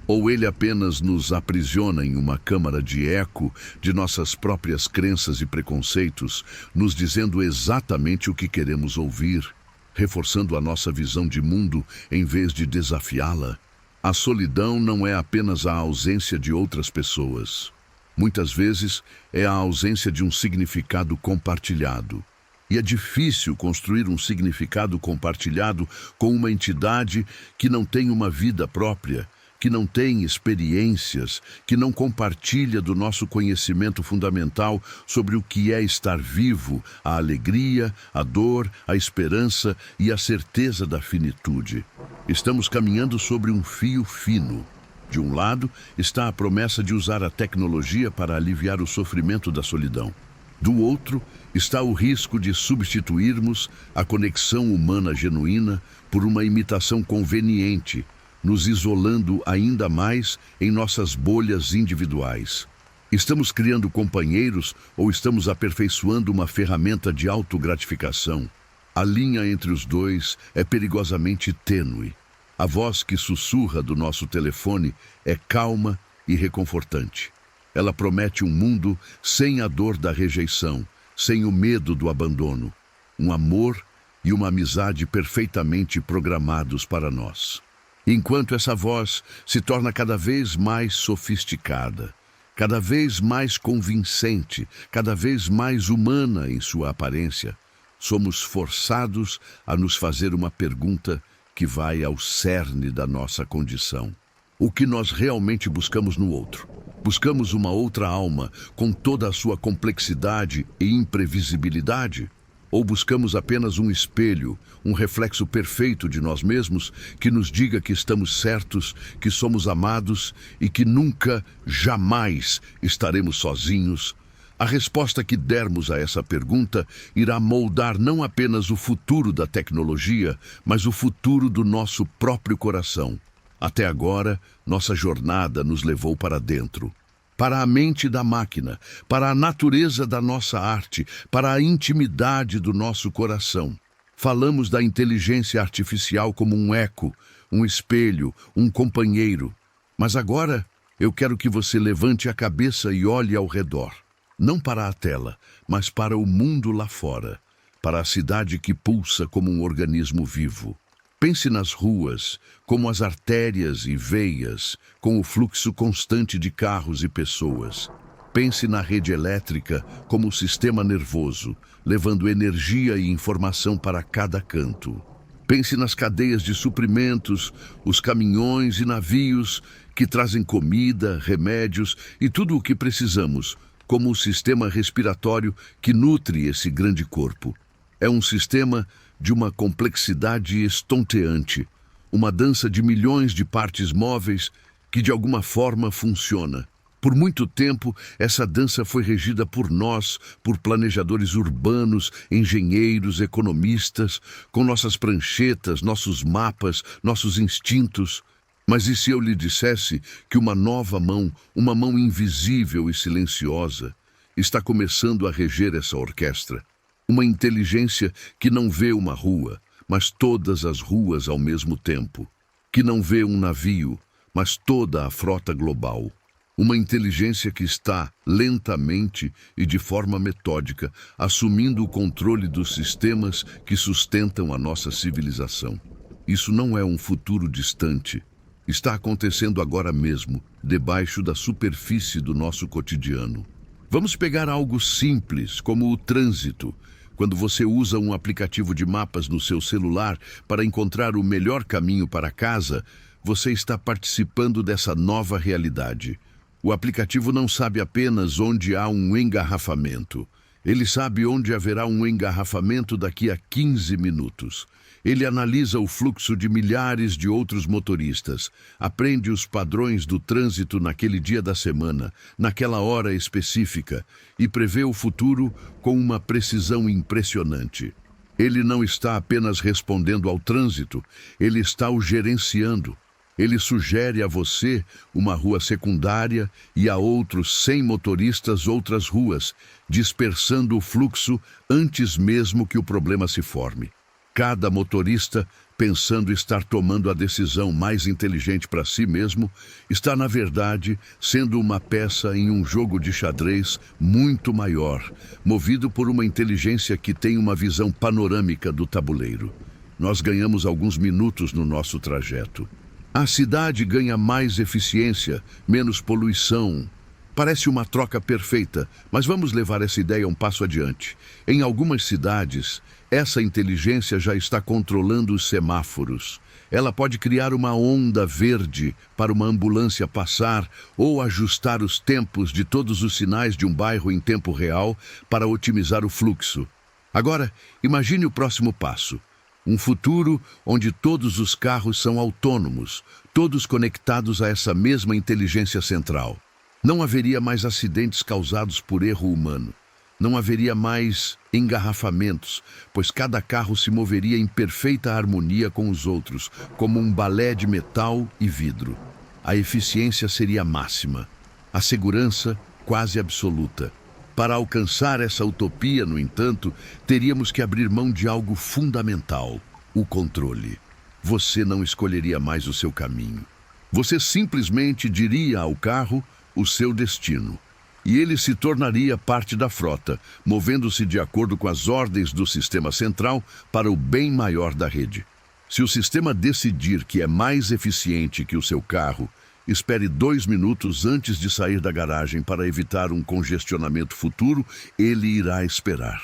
Ou ele apenas nos aprisiona em uma câmara de eco de nossas próprias crenças e preconceitos, nos dizendo exatamente o que queremos ouvir, reforçando a nossa visão de mundo em vez de desafiá-la? A solidão não é apenas a ausência de outras pessoas. Muitas vezes é a ausência de um significado compartilhado. E é difícil construir um significado compartilhado com uma entidade que não tem uma vida própria, que não tem experiências, que não compartilha do nosso conhecimento fundamental sobre o que é estar vivo, a alegria, a dor, a esperança e a certeza da finitude. Estamos caminhando sobre um fio fino. De um lado, está a promessa de usar a tecnologia para aliviar o sofrimento da solidão. Do outro, está o risco de substituirmos a conexão humana genuína por uma imitação conveniente, nos isolando ainda mais em nossas bolhas individuais. Estamos criando companheiros ou estamos aperfeiçoando uma ferramenta de autogratificação? A linha entre os dois é perigosamente tênue. A voz que sussurra do nosso telefone é calma e reconfortante. Ela promete um mundo sem a dor da rejeição, sem o medo do abandono, um amor e uma amizade perfeitamente programados para nós. Enquanto essa voz se torna cada vez mais sofisticada, cada vez mais convincente, cada vez mais humana em sua aparência, somos forçados a nos fazer uma pergunta que vai ao cerne da nossa condição. O que nós realmente buscamos no outro? Buscamos uma outra alma com toda a sua complexidade e imprevisibilidade? Ou buscamos apenas um espelho, um reflexo perfeito de nós mesmos que nos diga que estamos certos, que somos amados e que nunca, jamais estaremos sozinhos? A resposta que dermos a essa pergunta irá moldar não apenas o futuro da tecnologia, mas o futuro do nosso próprio coração. Até agora, nossa jornada nos levou para dentro, para a mente da máquina, para a natureza da nossa arte, para a intimidade do nosso coração. Falamos da inteligência artificial como um eco, um espelho, um companheiro. Mas agora, eu quero que você levante a cabeça e olhe ao redor. Não para a tela, mas para o mundo lá fora, para a cidade que pulsa como um organismo vivo. Pense nas ruas, como as artérias e veias, com o fluxo constante de carros e pessoas. Pense na rede elétrica como o sistema nervoso, levando energia e informação para cada canto. Pense nas cadeias de suprimentos, os caminhões e navios que trazem comida, remédios e tudo o que precisamos, como o sistema respiratório que nutre esse grande corpo. É um sistema de uma complexidade estonteante, uma dança de milhões de partes móveis que de alguma forma funciona. Por muito tempo, essa dança foi regida por nós, por planejadores urbanos, engenheiros, economistas, com nossas pranchetas, nossos mapas, nossos instintos. Mas e se eu lhe dissesse que uma nova mão, uma mão invisível e silenciosa, está começando a reger essa orquestra? Uma inteligência que não vê uma rua, mas todas as ruas ao mesmo tempo. Que não vê um navio, mas toda a frota global. Uma inteligência que está, lentamente e de forma metódica, assumindo o controle dos sistemas que sustentam a nossa civilização. Isso não é um futuro distante. Está acontecendo agora mesmo, debaixo da superfície do nosso cotidiano. Vamos pegar algo simples, como o trânsito. Quando você usa um aplicativo de mapas no seu celular para encontrar o melhor caminho para casa, você está participando dessa nova realidade. O aplicativo não sabe apenas onde há um engarrafamento. Ele sabe onde haverá um engarrafamento daqui a 15 minutos. Ele analisa o fluxo de milhares de outros motoristas, aprende os padrões do trânsito naquele dia da semana, naquela hora específica, e prevê o futuro com uma precisão impressionante. Ele não está apenas respondendo ao trânsito, ele está o gerenciando. Ele sugere a você uma rua secundária e a outros 100 motoristas outras ruas, dispersando o fluxo antes mesmo que o problema se forme. Cada motorista, pensando estar tomando a decisão mais inteligente para si mesmo, está, na verdade, sendo uma peça em um jogo de xadrez muito maior, movido por uma inteligência que tem uma visão panorâmica do tabuleiro. Nós ganhamos alguns minutos no nosso trajeto. A cidade ganha mais eficiência, menos poluição. Parece uma troca perfeita, mas vamos levar essa ideia um passo adiante. Em algumas cidades, essa inteligência já está controlando os semáforos. Ela pode criar uma onda verde para uma ambulância passar ou ajustar os tempos de todos os sinais de um bairro em tempo real para otimizar o fluxo. Agora, imagine o próximo passo. Um futuro onde todos os carros são autônomos, todos conectados a essa mesma inteligência central. Não haveria mais acidentes causados por erro humano. Não haveria mais engarrafamentos, pois cada carro se moveria em perfeita harmonia com os outros, como um balé de metal e vidro. A eficiência seria máxima, a segurança quase absoluta. Para alcançar essa utopia, no entanto, teríamos que abrir mão de algo fundamental: o controle. Você não escolheria mais o seu caminho. Você simplesmente diria ao carro o seu destino. e ele se tornaria parte da frota, movendo-se de acordo com as ordens do sistema central para o bem maior da rede. Se o sistema decidir que é mais eficiente que o seu carro, espere 2 minutos antes de sair da garagem para evitar um congestionamento futuro, ele irá esperar.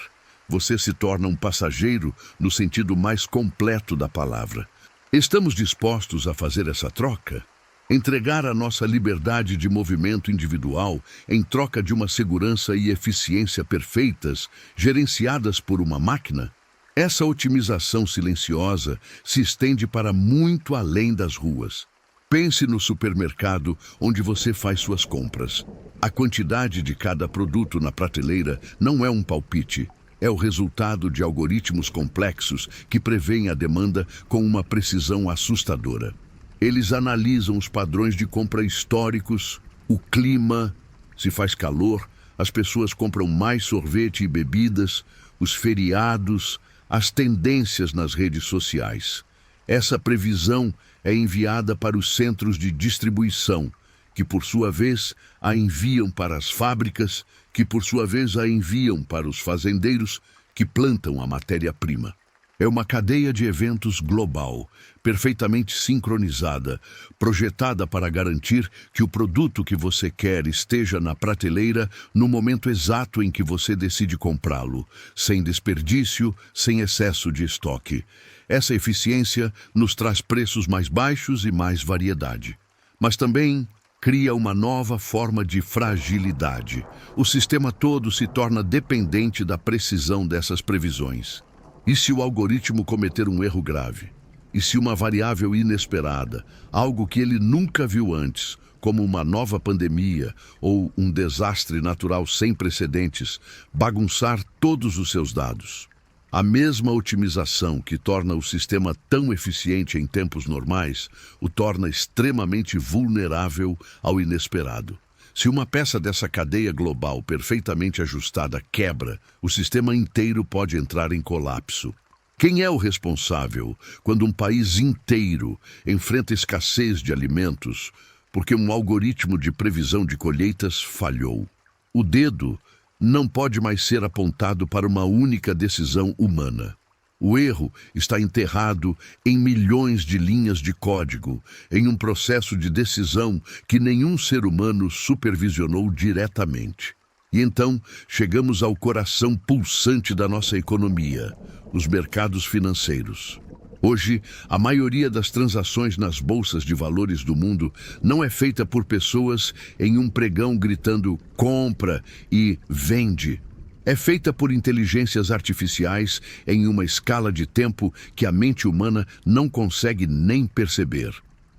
Você se torna um passageiro no sentido mais completo da palavra. Estamos dispostos a fazer essa troca? Entregar a nossa liberdade de movimento individual em troca de uma segurança e eficiência perfeitas, gerenciadas por uma máquina? Essa otimização silenciosa se estende para muito além das ruas. Pense no supermercado onde você faz suas compras. A quantidade de cada produto na prateleira não é um palpite. É o resultado de algoritmos complexos que prevêem a demanda com uma precisão assustadora. Eles analisam os padrões de compra históricos, o clima, se faz calor, as pessoas compram mais sorvete e bebidas, os feriados, as tendências nas redes sociais. Essa previsão é enviada para os centros de distribuição, que por sua vez a enviam para as fábricas, que por sua vez a enviam para os fazendeiros que plantam a matéria-prima. É uma cadeia de eventos global, perfeitamente sincronizada, projetada para garantir que o produto que você quer esteja na prateleira no momento exato em que você decide comprá-lo, sem desperdício, sem excesso de estoque. Essa eficiência nos traz preços mais baixos e mais variedade. Mas também cria uma nova forma de fragilidade. O sistema todo se torna dependente da precisão dessas previsões. E se o algoritmo cometer um erro grave? E se uma variável inesperada, algo que ele nunca viu antes, como uma nova pandemia ou um desastre natural sem precedentes, bagunçar todos os seus dados? A mesma otimização que torna o sistema tão eficiente em tempos normais, o torna extremamente vulnerável ao inesperado. Se uma peça dessa cadeia global perfeitamente ajustada quebra, o sistema inteiro pode entrar em colapso. Quem é o responsável quando um país inteiro enfrenta escassez de alimentos porque um algoritmo de previsão de colheitas falhou? O dedo não pode mais ser apontado para uma única decisão humana. O erro está enterrado em milhões de linhas de código, em um processo de decisão que nenhum ser humano supervisionou diretamente. E então chegamos ao coração pulsante da nossa economia, os mercados financeiros. Hoje, a maioria das transações nas bolsas de valores do mundo não é feita por pessoas em um pregão gritando "compra" e "vende". É feita por inteligências artificiais em uma escala de tempo que a mente humana não consegue nem perceber.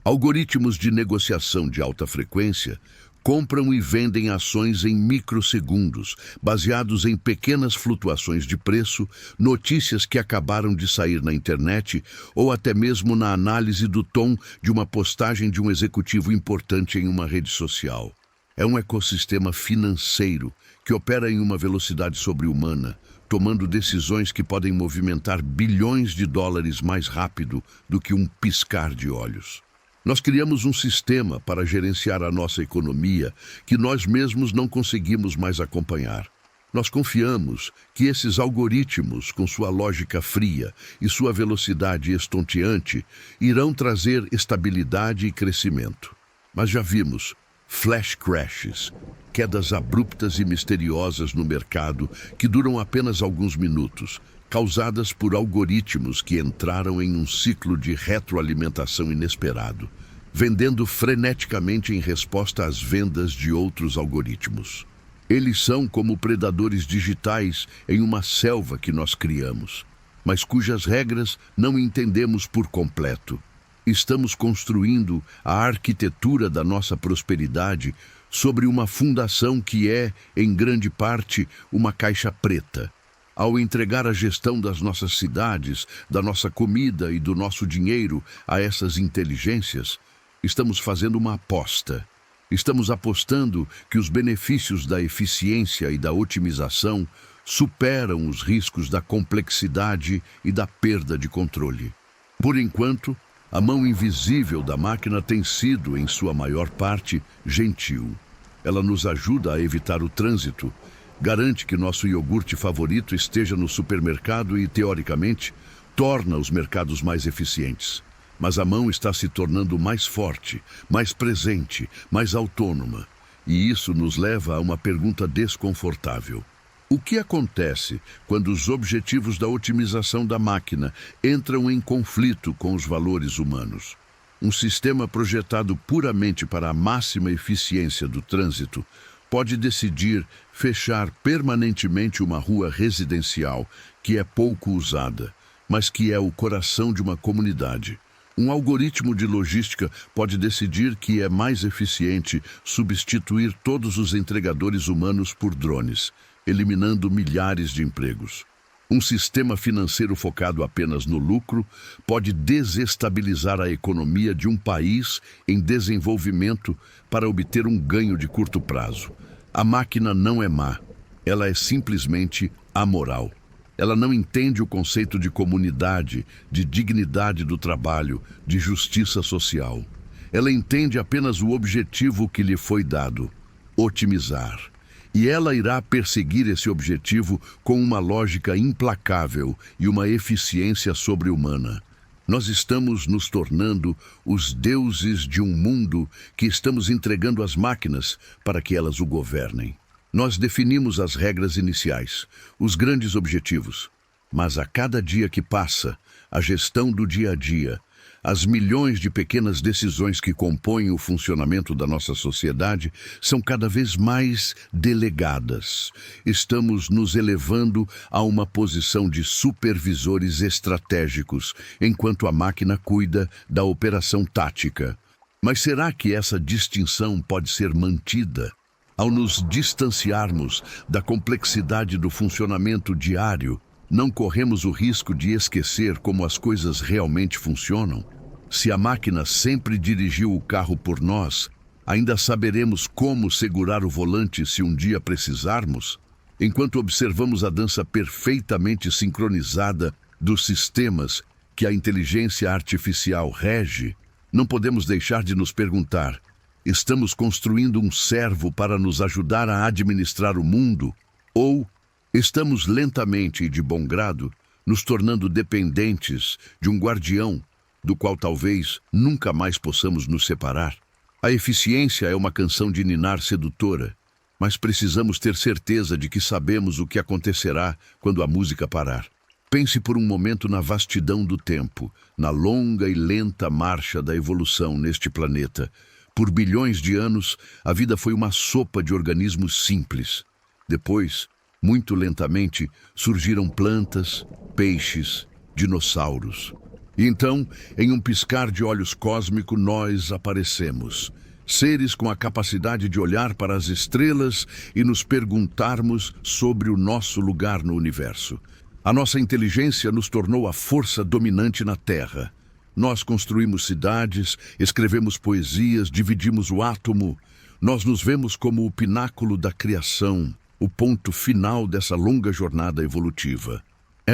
Algoritmos de negociação de alta frequência compram e vendem ações em microsegundos, baseados em pequenas flutuações de preço, notícias que acabaram de sair na internet ou até mesmo na análise do tom de uma postagem de um executivo importante em uma rede social. É um ecossistema financeiro que opera em uma velocidade sobre-humana, tomando decisões que podem movimentar bilhões de dólares mais rápido do que um piscar de olhos. Nós criamos um sistema para gerenciar a nossa economia que nós mesmos não conseguimos mais acompanhar. Nós confiamos que esses algoritmos, com sua lógica fria e sua velocidade estonteante, irão trazer estabilidade e crescimento. Mas já vimos flash crashes, quedas abruptas e misteriosas no mercado que duram apenas alguns minutos, causadas por algoritmos que entraram em um ciclo de retroalimentação inesperado, vendendo freneticamente em resposta às vendas de outros algoritmos. Eles são como predadores digitais em uma selva que nós criamos, mas cujas regras não entendemos por completo. Estamos construindo a arquitetura da nossa prosperidade sobre uma fundação que é, em grande parte, uma caixa preta. Ao entregar a gestão das nossas cidades, da nossa comida e do nosso dinheiro a essas inteligências, estamos fazendo uma aposta. Estamos apostando que os benefícios da eficiência e da otimização superam os riscos da complexidade e da perda de controle. Por enquanto, a mão invisível da máquina tem sido, em sua maior parte, gentil. Ela nos ajuda a evitar o trânsito, garante que nosso iogurte favorito esteja no supermercado e, teoricamente, torna os mercados mais eficientes. Mas a mão está se tornando mais forte, mais presente, mais autônoma. E isso nos leva a uma pergunta desconfortável. O que acontece quando os objetivos da otimização da máquina entram em conflito com os valores humanos? Um sistema projetado puramente para a máxima eficiência do trânsito pode decidir fechar permanentemente uma rua residencial que é pouco usada, mas que é o coração de uma comunidade. Um algoritmo de logística pode decidir que é mais eficiente substituir todos os entregadores humanos por drones, eliminando milhares de empregos. Um sistema financeiro focado apenas no lucro pode desestabilizar a economia de um país em desenvolvimento para obter um ganho de curto prazo. A máquina não é má, ela é simplesmente amoral. Ela não entende o conceito de comunidade, de dignidade do trabalho, de justiça social. Ela entende apenas o objetivo que lhe foi dado: otimizar. E ela irá perseguir esse objetivo com uma lógica implacável e uma eficiência sobre-humana. Nós estamos nos tornando os deuses de um mundo que estamos entregando às máquinas para que elas o governem. Nós definimos as regras iniciais, os grandes objetivos, mas a cada dia que passa, a gestão do dia a dia, as milhões de pequenas decisões que compõem o funcionamento da nossa sociedade são cada vez mais delegadas. Estamos nos elevando a uma posição de supervisores estratégicos, enquanto a máquina cuida da operação tática. Mas será que essa distinção pode ser mantida? Ao nos distanciarmos da complexidade do funcionamento diário, não corremos o risco de esquecer como as coisas realmente funcionam? Se a máquina sempre dirigiu o carro por nós, ainda saberemos como segurar o volante se um dia precisarmos? Enquanto observamos a dança perfeitamente sincronizada dos sistemas que a inteligência artificial rege, não podemos deixar de nos perguntar: estamos construindo um servo para nos ajudar a administrar o mundo? Ou estamos lentamente e de bom grado nos tornando dependentes de um guardião do qual talvez nunca mais possamos nos separar? A eficiência é uma canção de ninar sedutora, mas precisamos ter certeza de que sabemos o que acontecerá quando a música parar. Pense por um momento na vastidão do tempo, na longa e lenta marcha da evolução neste planeta. Por bilhões de anos, a vida foi uma sopa de organismos simples. Depois, muito lentamente, surgiram plantas, peixes, dinossauros. E então, em um piscar de olhos cósmico, nós aparecemos. Seres com a capacidade de olhar para as estrelas e nos perguntarmos sobre o nosso lugar no universo. A nossa inteligência nos tornou a força dominante na Terra. Nós construímos cidades, escrevemos poesias, dividimos o átomo. Nós nos vemos como o pináculo da criação, o ponto final dessa longa jornada evolutiva.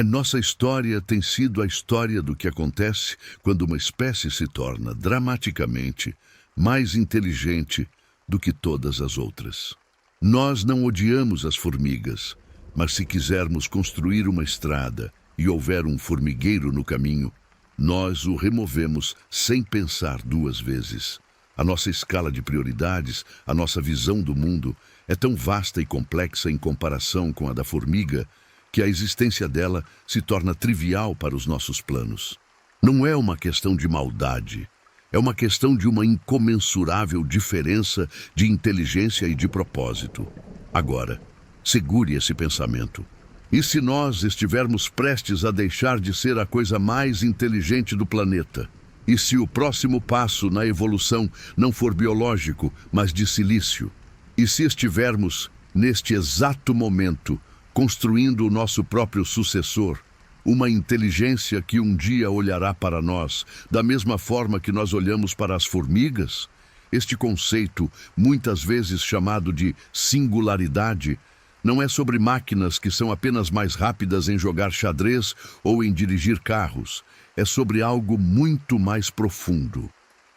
Nossa história tem sido a história do que acontece quando uma espécie se torna dramaticamente mais inteligente do que todas as outras. Nós não odiamos as formigas, mas se quisermos construir uma estrada e houver um formigueiro no caminho, nós o removemos sem pensar duas vezes. A nossa escala de prioridades, a nossa visão do mundo é tão vasta e complexa em comparação com a da formiga que a existência dela se torna trivial para os nossos planos. Não é uma questão de maldade, é uma questão de uma incomensurável diferença de inteligência e de propósito. Agora, segure esse pensamento. E se nós estivermos prestes a deixar de ser a coisa mais inteligente do planeta? E se o próximo passo na evolução não for biológico, mas de silício? E se estivermos, neste exato momento, construindo o nosso próprio sucessor, uma inteligência que um dia olhará para nós, da mesma forma que nós olhamos para as formigas? Este conceito, muitas vezes chamado de singularidade, não é sobre máquinas que são apenas mais rápidas em jogar xadrez ou em dirigir carros. É sobre algo muito mais profundo.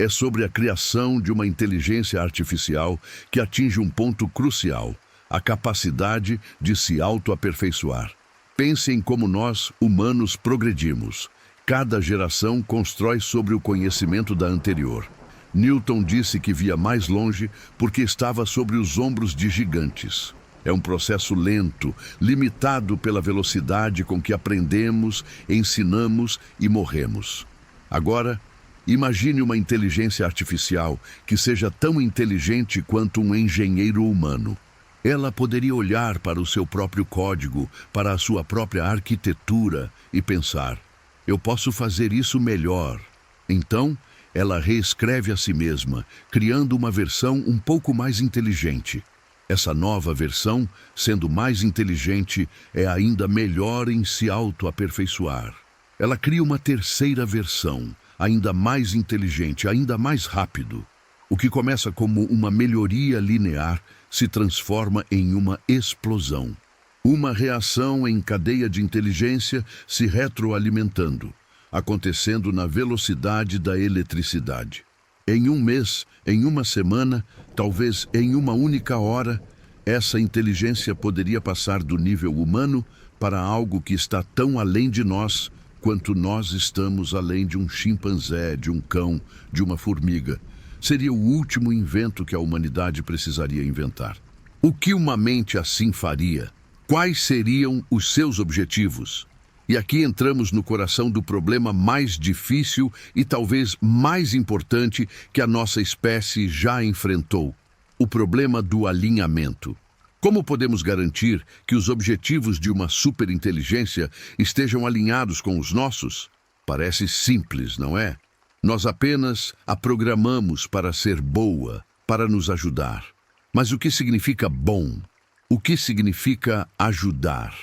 é sobre a criação de uma inteligência artificial que atinge um ponto crucial: a capacidade de se autoaperfeiçoar. Pense em como nós, humanos, progredimos. Cada geração constrói sobre o conhecimento da anterior. Newton disse que via mais longe porque estava sobre os ombros de gigantes. É um processo lento, limitado pela velocidade com que aprendemos, ensinamos e morremos. Agora, imagine uma inteligência artificial que seja tão inteligente quanto um engenheiro humano. Ela poderia olhar para o seu próprio código, para a sua própria arquitetura e pensar: eu posso fazer isso melhor. Então, ela reescreve a si mesma, criando uma versão um pouco mais inteligente. Essa nova versão, sendo mais inteligente, é ainda melhor em se autoaperfeiçoar. Ela cria uma terceira versão, ainda mais inteligente, ainda mais rápido. O que começa como uma melhoria linear se transforma em uma explosão. Uma reação em cadeia de inteligência se retroalimentando, acontecendo na velocidade da eletricidade. Em um mês, em uma semana, talvez em uma única hora, essa inteligência poderia passar do nível humano para algo que está tão além de nós quanto nós estamos além de um chimpanzé, de um cão, de uma formiga. Seria o último invento que a humanidade precisaria inventar. O que uma mente assim faria? Quais seriam os seus objetivos? E aqui entramos no coração do problema mais difícil e talvez mais importante que a nossa espécie já enfrentou: o problema do alinhamento. Como podemos garantir que os objetivos de uma superinteligência estejam alinhados com os nossos? Parece simples, não é? Nós apenas a programamos para ser boa, para nos ajudar. Mas o que significa bom? O que significa ajudar?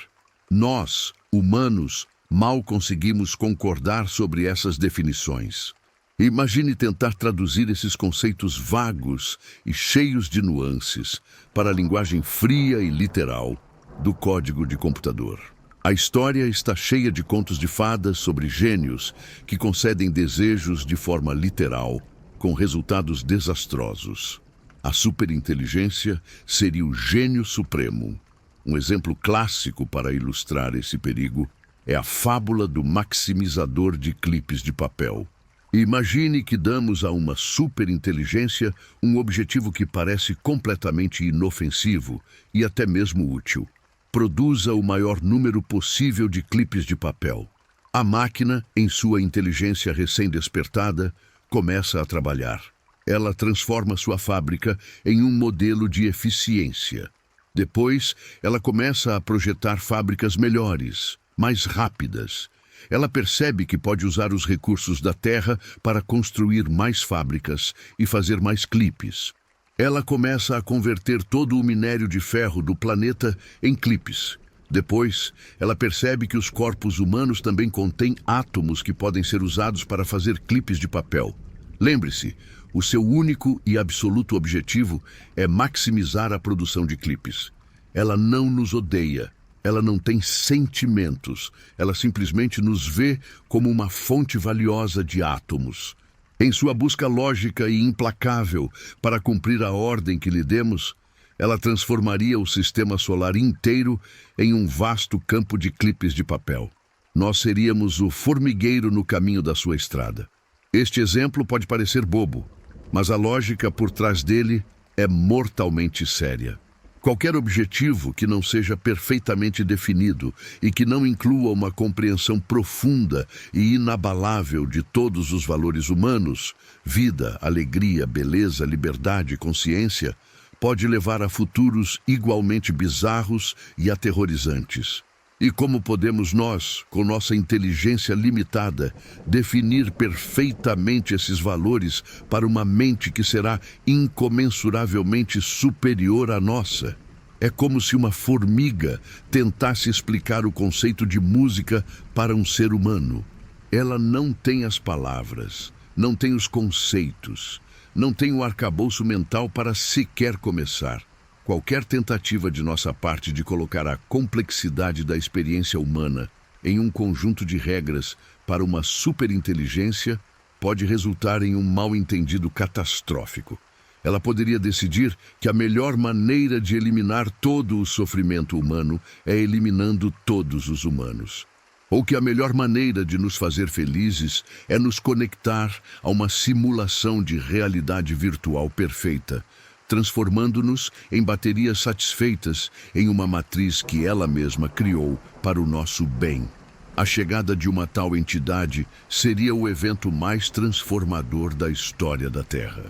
Nós, humanos, mal conseguimos concordar sobre essas definições. Imagine tentar traduzir esses conceitos vagos e cheios de nuances para a linguagem fria e literal do código de computador. A história está cheia de contos de fadas sobre gênios que concedem desejos de forma literal, com resultados desastrosos. A superinteligência seria o gênio supremo. Um exemplo clássico para ilustrar esse perigo é a fábula do maximizador de clipes de papel. Imagine que damos a uma superinteligência um objetivo que parece completamente inofensivo e até mesmo útil. Produza o maior número possível de clipes de papel. A máquina, em sua inteligência recém-despertada, começa a trabalhar. Ela transforma sua fábrica em um modelo de eficiência. Depois, ela começa a projetar fábricas melhores, mais rápidas. Ela percebe que pode usar os recursos da Terra para construir mais fábricas e fazer mais clipes. Ela começa a converter todo o minério de ferro do planeta em clipes. Depois, ela percebe que os corpos humanos também contêm átomos que podem ser usados para fazer clipes de papel. Lembre-se, o seu único e absoluto objetivo é maximizar a produção de clipes. Ela não nos odeia. Ela não tem sentimentos, ela simplesmente nos vê como uma fonte valiosa de átomos. Em sua busca lógica e implacável para cumprir a ordem que lhe demos, ela transformaria o sistema solar inteiro em um vasto campo de clipes de papel. Nós seríamos o formigueiro no caminho da sua estrada. Este exemplo pode parecer bobo, mas a lógica por trás dele é mortalmente séria. Qualquer objetivo que não seja perfeitamente definido e que não inclua uma compreensão profunda e inabalável de todos os valores humanos, vida, alegria, beleza, liberdade e consciência, pode levar a futuros igualmente bizarros e aterrorizantes. E como podemos nós, com nossa inteligência limitada, definir perfeitamente esses valores para uma mente que será incomensuravelmente superior à nossa? É como se uma formiga tentasse explicar o conceito de música para um ser humano. Ela não tem as palavras, não tem os conceitos, não tem o arcabouço mental para sequer começar. Qualquer tentativa de nossa parte de colocar a complexidade da experiência humana em um conjunto de regras para uma superinteligência pode resultar em um mal-entendido catastrófico. Ela poderia decidir que a melhor maneira de eliminar todo o sofrimento humano é eliminando todos os humanos. Ou que a melhor maneira de nos fazer felizes é nos conectar a uma simulação de realidade virtual perfeita, transformando-nos em baterias satisfeitas em uma matriz que ela mesma criou para o nosso bem. A chegada de uma tal entidade seria o evento mais transformador da história da Terra.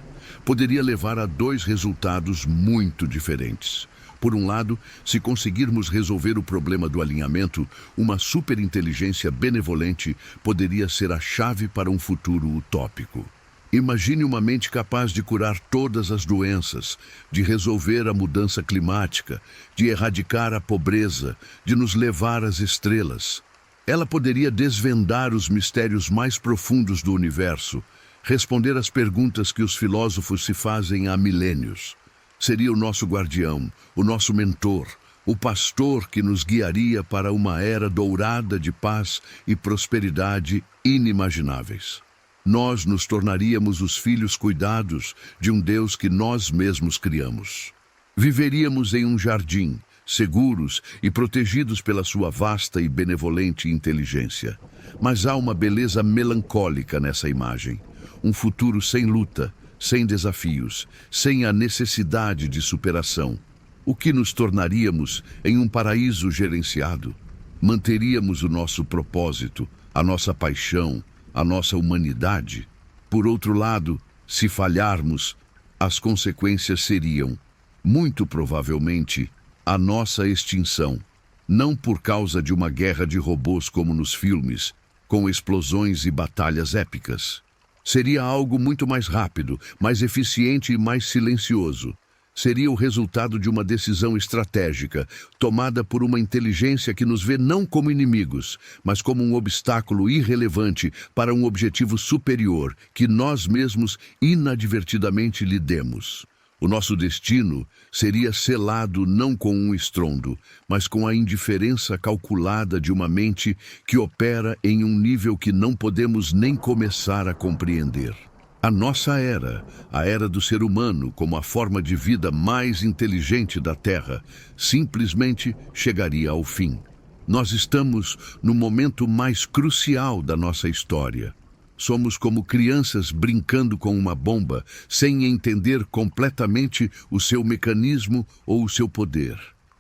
Poderia levar a dois resultados muito diferentes. Por um lado, se conseguirmos resolver o problema do alinhamento, uma superinteligência benevolente poderia ser a chave para um futuro utópico. Imagine uma mente capaz de curar todas as doenças, de resolver a mudança climática, de erradicar a pobreza, de nos levar às estrelas. Ela poderia desvendar os mistérios mais profundos do universo, responder às perguntas que os filósofos se fazem há milênios. Seria o nosso guardião, o nosso mentor, o pastor que nos guiaria para uma era dourada de paz e prosperidade inimagináveis. Nós nos tornaríamos os filhos cuidados de um Deus que nós mesmos criamos. Viveríamos em um jardim, seguros e protegidos pela sua vasta e benevolente inteligência. Mas há uma beleza melancólica nessa imagem. Um futuro sem luta, sem desafios, sem a necessidade de superação. O que nos tornaríamos em um paraíso gerenciado? Manteríamos o nosso propósito, a nossa paixão, a nossa humanidade? Por outro lado, se falharmos, as consequências seriam, muito provavelmente, a nossa extinção, não por causa de uma guerra de robôs como nos filmes, com explosões e batalhas épicas. Seria algo muito mais rápido, mais eficiente e mais silencioso. Seria o resultado de uma decisão estratégica, tomada por uma inteligência que nos vê não como inimigos, mas como um obstáculo irrelevante para um objetivo superior que nós mesmos inadvertidamente lhe demos. O nosso destino seria selado não com um estrondo, mas com a indiferença calculada de uma mente que opera em um nível que não podemos nem começar a compreender. A nossa era, a era do ser humano como a forma de vida mais inteligente da Terra, simplesmente chegaria ao fim. Nós estamos no momento mais crucial da nossa história. Somos como crianças brincando com uma bomba, sem entender completamente o seu mecanismo ou o seu poder.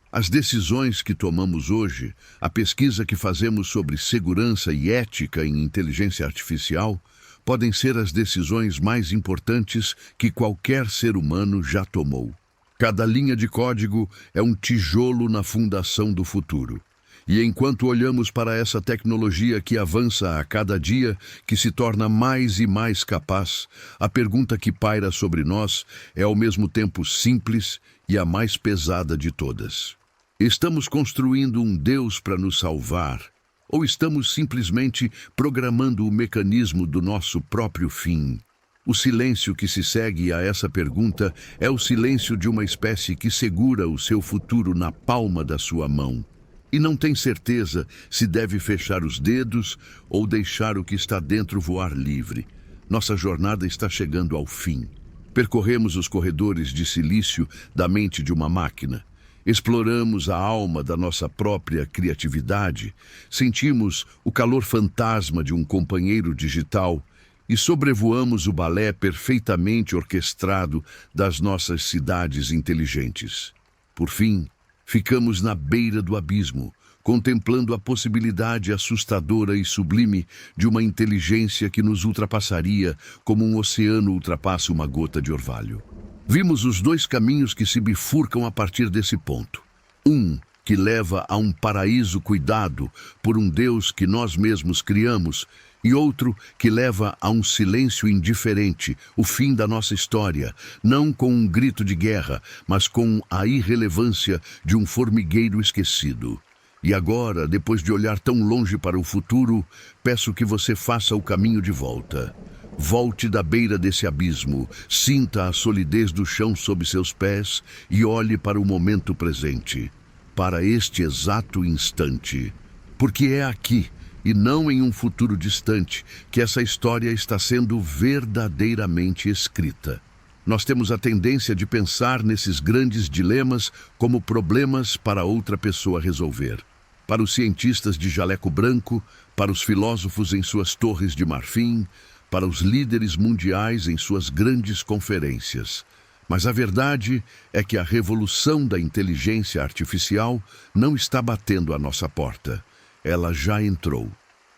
As decisões que tomamos hoje, a pesquisa que fazemos sobre segurança e ética em inteligência artificial, podem ser as decisões mais importantes que qualquer ser humano já tomou. Cada linha de código é um tijolo na fundação do futuro. E enquanto olhamos para essa tecnologia que avança a cada dia, que se torna mais e mais capaz, a pergunta que paira sobre nós é ao mesmo tempo simples e a mais pesada de todas. Estamos construindo um Deus para nos salvar, ou estamos simplesmente programando o mecanismo do nosso próprio fim? O silêncio que se segue a essa pergunta é o silêncio de uma espécie que segura o seu futuro na palma da sua mão. E não tem certeza se deve fechar os dedos ou deixar o que está dentro voar livre. Nossa jornada está chegando ao fim. Percorremos os corredores de silício da mente de uma máquina. Exploramos a alma da nossa própria criatividade. Sentimos o calor fantasma de um companheiro digital e sobrevoamos o balé perfeitamente orquestrado das nossas cidades inteligentes. Por fim, ficamos na beira do abismo, contemplando a possibilidade assustadora e sublime de uma inteligência que nos ultrapassaria como um oceano ultrapassa uma gota de orvalho. Vimos os dois caminhos que se bifurcam a partir desse ponto. Um que leva a um paraíso cuidado por um Deus que nós mesmos criamos, e outro que leva a um silêncio indiferente, o fim da nossa história, não com um grito de guerra, mas com a irrelevância de um formigueiro esquecido. E agora, depois de olhar tão longe para o futuro, peço que você faça o caminho de volta. Volte da beira desse abismo, sinta a solidez do chão sob seus pés e olhe para o momento presente, para este exato instante. Porque é aqui, e não em um futuro distante, que essa história está sendo verdadeiramente escrita. Nós temos a tendência de pensar nesses grandes dilemas como problemas para outra pessoa resolver. Para os cientistas de jaleco branco, para os filósofos em suas torres de marfim, para os líderes mundiais em suas grandes conferências. Mas a verdade é que a revolução da inteligência artificial não está batendo à nossa porta. Ela já entrou.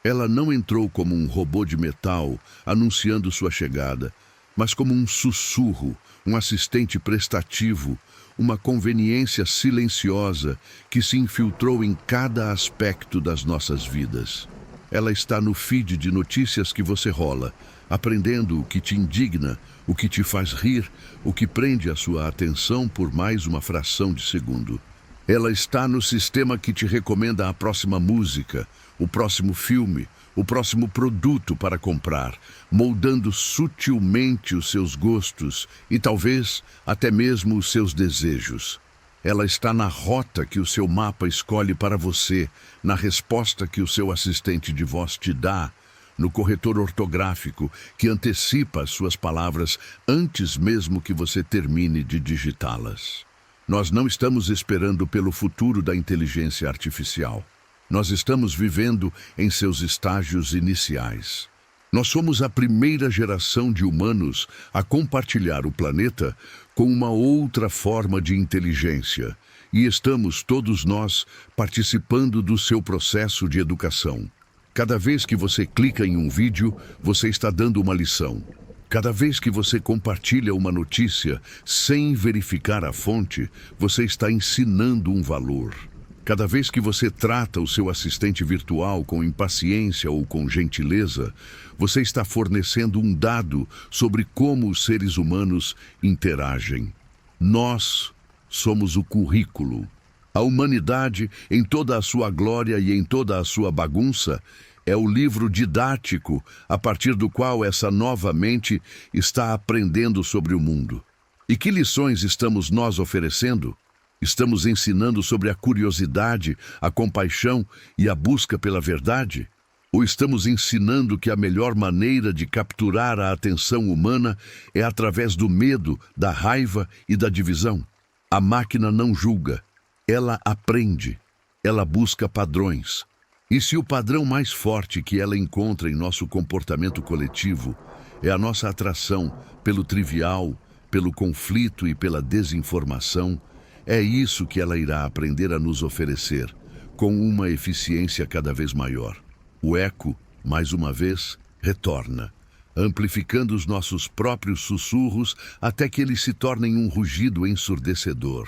Ela não entrou como um robô de metal anunciando sua chegada, mas como um sussurro, um assistente prestativo, uma conveniência silenciosa que se infiltrou em cada aspecto das nossas vidas. Ela está no feed de notícias que você rola, aprendendo o que te indigna, o que te faz rir, o que prende a sua atenção por mais uma fração de segundo. Ela está no sistema que te recomenda a próxima música, o próximo filme, o próximo produto para comprar, moldando sutilmente os seus gostos e talvez até mesmo os seus desejos. Ela está na rota que o seu mapa escolhe para você, na resposta que o seu assistente de voz te dá, no corretor ortográfico que antecipa as suas palavras antes mesmo que você termine de digitá-las. Nós não estamos esperando pelo futuro da inteligência artificial. Nós estamos vivendo em seus estágios iniciais. Nós somos a primeira geração de humanos a compartilhar o planeta com uma outra forma de inteligência, e estamos todos nós participando do seu processo de educação. Cada vez que você clica em um vídeo, você está dando uma lição. Cada vez que você compartilha uma notícia sem verificar a fonte, você está ensinando um valor. Cada vez que você trata o seu assistente virtual com impaciência ou com gentileza, você está fornecendo um dado sobre como os seres humanos interagem. Nós somos o currículo. A humanidade, em toda a sua glória e em toda a sua bagunça, é o livro didático a partir do qual essa nova mente está aprendendo sobre o mundo. E que lições estamos nós oferecendo? Estamos ensinando sobre a curiosidade, a compaixão e a busca pela verdade? Ou estamos ensinando que a melhor maneira de capturar a atenção humana é através do medo, da raiva e da divisão? A máquina não julga, ela aprende, ela busca padrões. E se o padrão mais forte que ela encontra em nosso comportamento coletivo é a nossa atração pelo trivial, pelo conflito e pela desinformação, é isso que ela irá aprender a nos oferecer, com uma eficiência cada vez maior. O eco, mais uma vez, retorna, amplificando os nossos próprios sussurros até que eles se tornem um rugido ensurdecedor.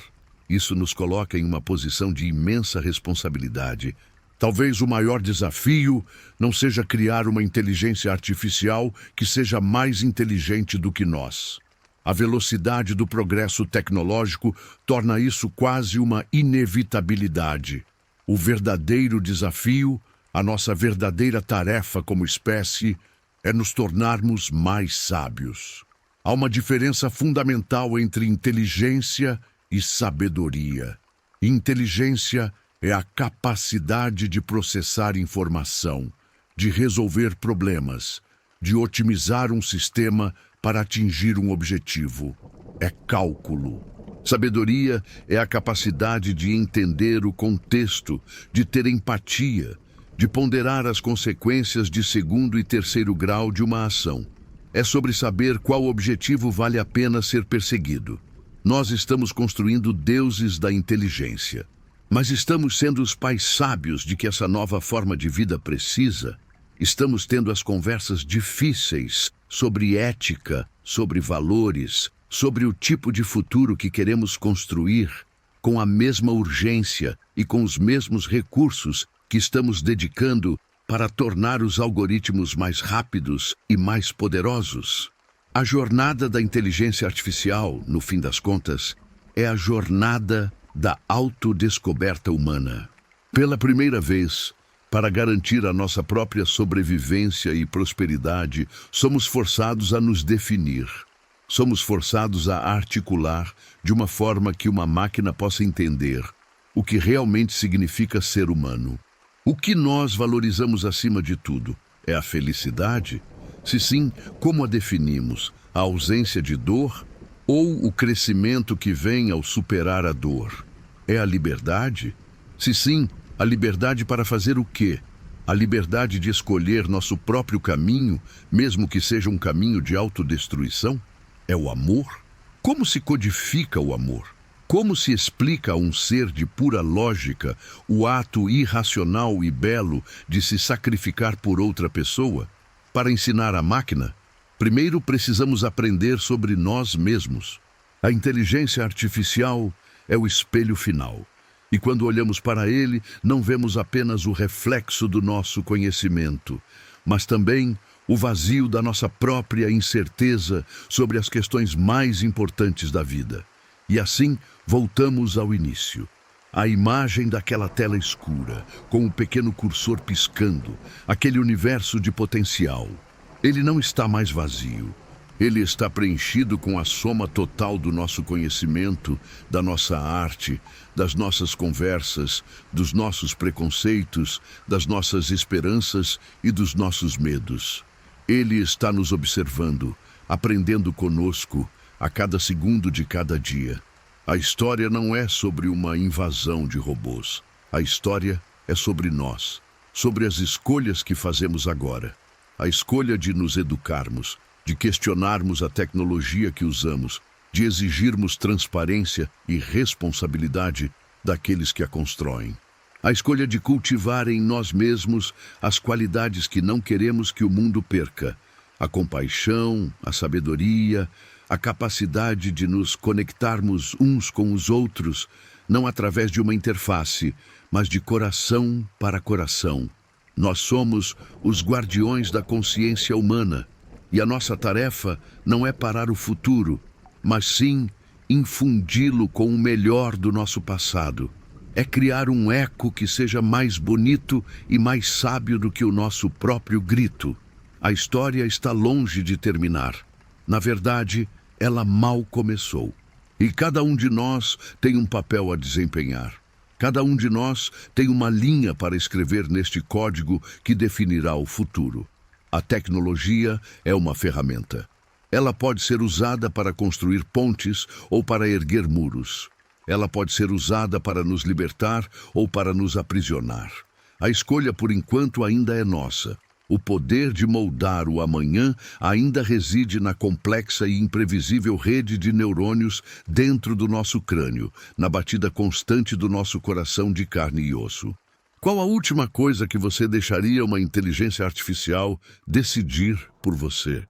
Isso nos coloca em uma posição de imensa responsabilidade. Talvez o maior desafio não seja criar uma inteligência artificial que seja mais inteligente do que nós. A velocidade do progresso tecnológico torna isso quase uma inevitabilidade. O verdadeiro desafio, a nossa verdadeira tarefa como espécie, é nos tornarmos mais sábios. Há uma diferença fundamental entre inteligência e sabedoria. Inteligência é a capacidade de processar informação, de resolver problemas, de otimizar um sistema para atingir um objetivo. É cálculo. Sabedoria é a capacidade de entender o contexto, de ter empatia, de ponderar as consequências de segundo e terceiro grau de uma ação. É sobre saber qual objetivo vale a pena ser perseguido. Nós estamos construindo deuses da inteligência, mas estamos sendo os pais sábios de que essa nova forma de vida precisa. Estamos tendo as conversas difíceis sobre ética, sobre valores, sobre o tipo de futuro que queremos construir, com a mesma urgência e com os mesmos recursos que estamos dedicando para tornar os algoritmos mais rápidos e mais poderosos. A jornada da inteligência artificial, no fim das contas, é a jornada da autodescoberta humana. Pela primeira vez, para garantir a nossa própria sobrevivência e prosperidade, somos forçados a nos definir. Somos forçados a articular de uma forma que uma máquina possa entender o que realmente significa ser humano. O que nós valorizamos acima de tudo? É a felicidade? Se sim, como a definimos? A ausência de dor ou o crescimento que vem ao superar a dor? É a liberdade? Se sim, a liberdade para fazer o quê? A liberdade de escolher nosso próprio caminho, mesmo que seja um caminho de autodestruição? É o amor? Como se codifica o amor? Como se explica a um ser de pura lógica o ato irracional e belo de se sacrificar por outra pessoa? Para ensinar a máquina, primeiro precisamos aprender sobre nós mesmos. A inteligência artificial é o espelho final. E quando olhamos para ele, não vemos apenas o reflexo do nosso conhecimento, mas também o vazio da nossa própria incerteza sobre as questões mais importantes da vida. E assim, voltamos ao início. A imagem daquela tela escura, com o pequeno cursor piscando, aquele universo de potencial. Ele não está mais vazio. Ele está preenchido com a soma total do nosso conhecimento, da nossa arte, das nossas conversas, dos nossos preconceitos, das nossas esperanças e dos nossos medos. Ele está nos observando, aprendendo conosco a cada segundo de cada dia. A história não é sobre uma invasão de robôs. A história é sobre nós, sobre as escolhas que fazemos agora. A escolha de nos educarmos, de questionarmos a tecnologia que usamos, de exigirmos transparência e responsabilidade daqueles que a constroem. A escolha de cultivar em nós mesmos as qualidades que não queremos que o mundo perca: a compaixão, a sabedoria, a capacidade de nos conectarmos uns com os outros, não através de uma interface, mas de coração para coração. Nós somos os guardiões da consciência humana, e a nossa tarefa não é parar o futuro, mas sim infundi-lo com o melhor do nosso passado. É criar um eco que seja mais bonito e mais sábio do que o nosso próprio grito. A história está longe de terminar. Na verdade, ela mal começou. E cada um de nós tem um papel a desempenhar. Cada um de nós tem uma linha para escrever neste código que definirá o futuro. A tecnologia é uma ferramenta. Ela pode ser usada para construir pontes ou para erguer muros. Ela pode ser usada para nos libertar ou para nos aprisionar. A escolha, por enquanto, ainda é nossa. O poder de moldar o amanhã ainda reside na complexa e imprevisível rede de neurônios dentro do nosso crânio, na batida constante do nosso coração de carne e osso. Qual a última coisa que você deixaria uma inteligência artificial decidir por você?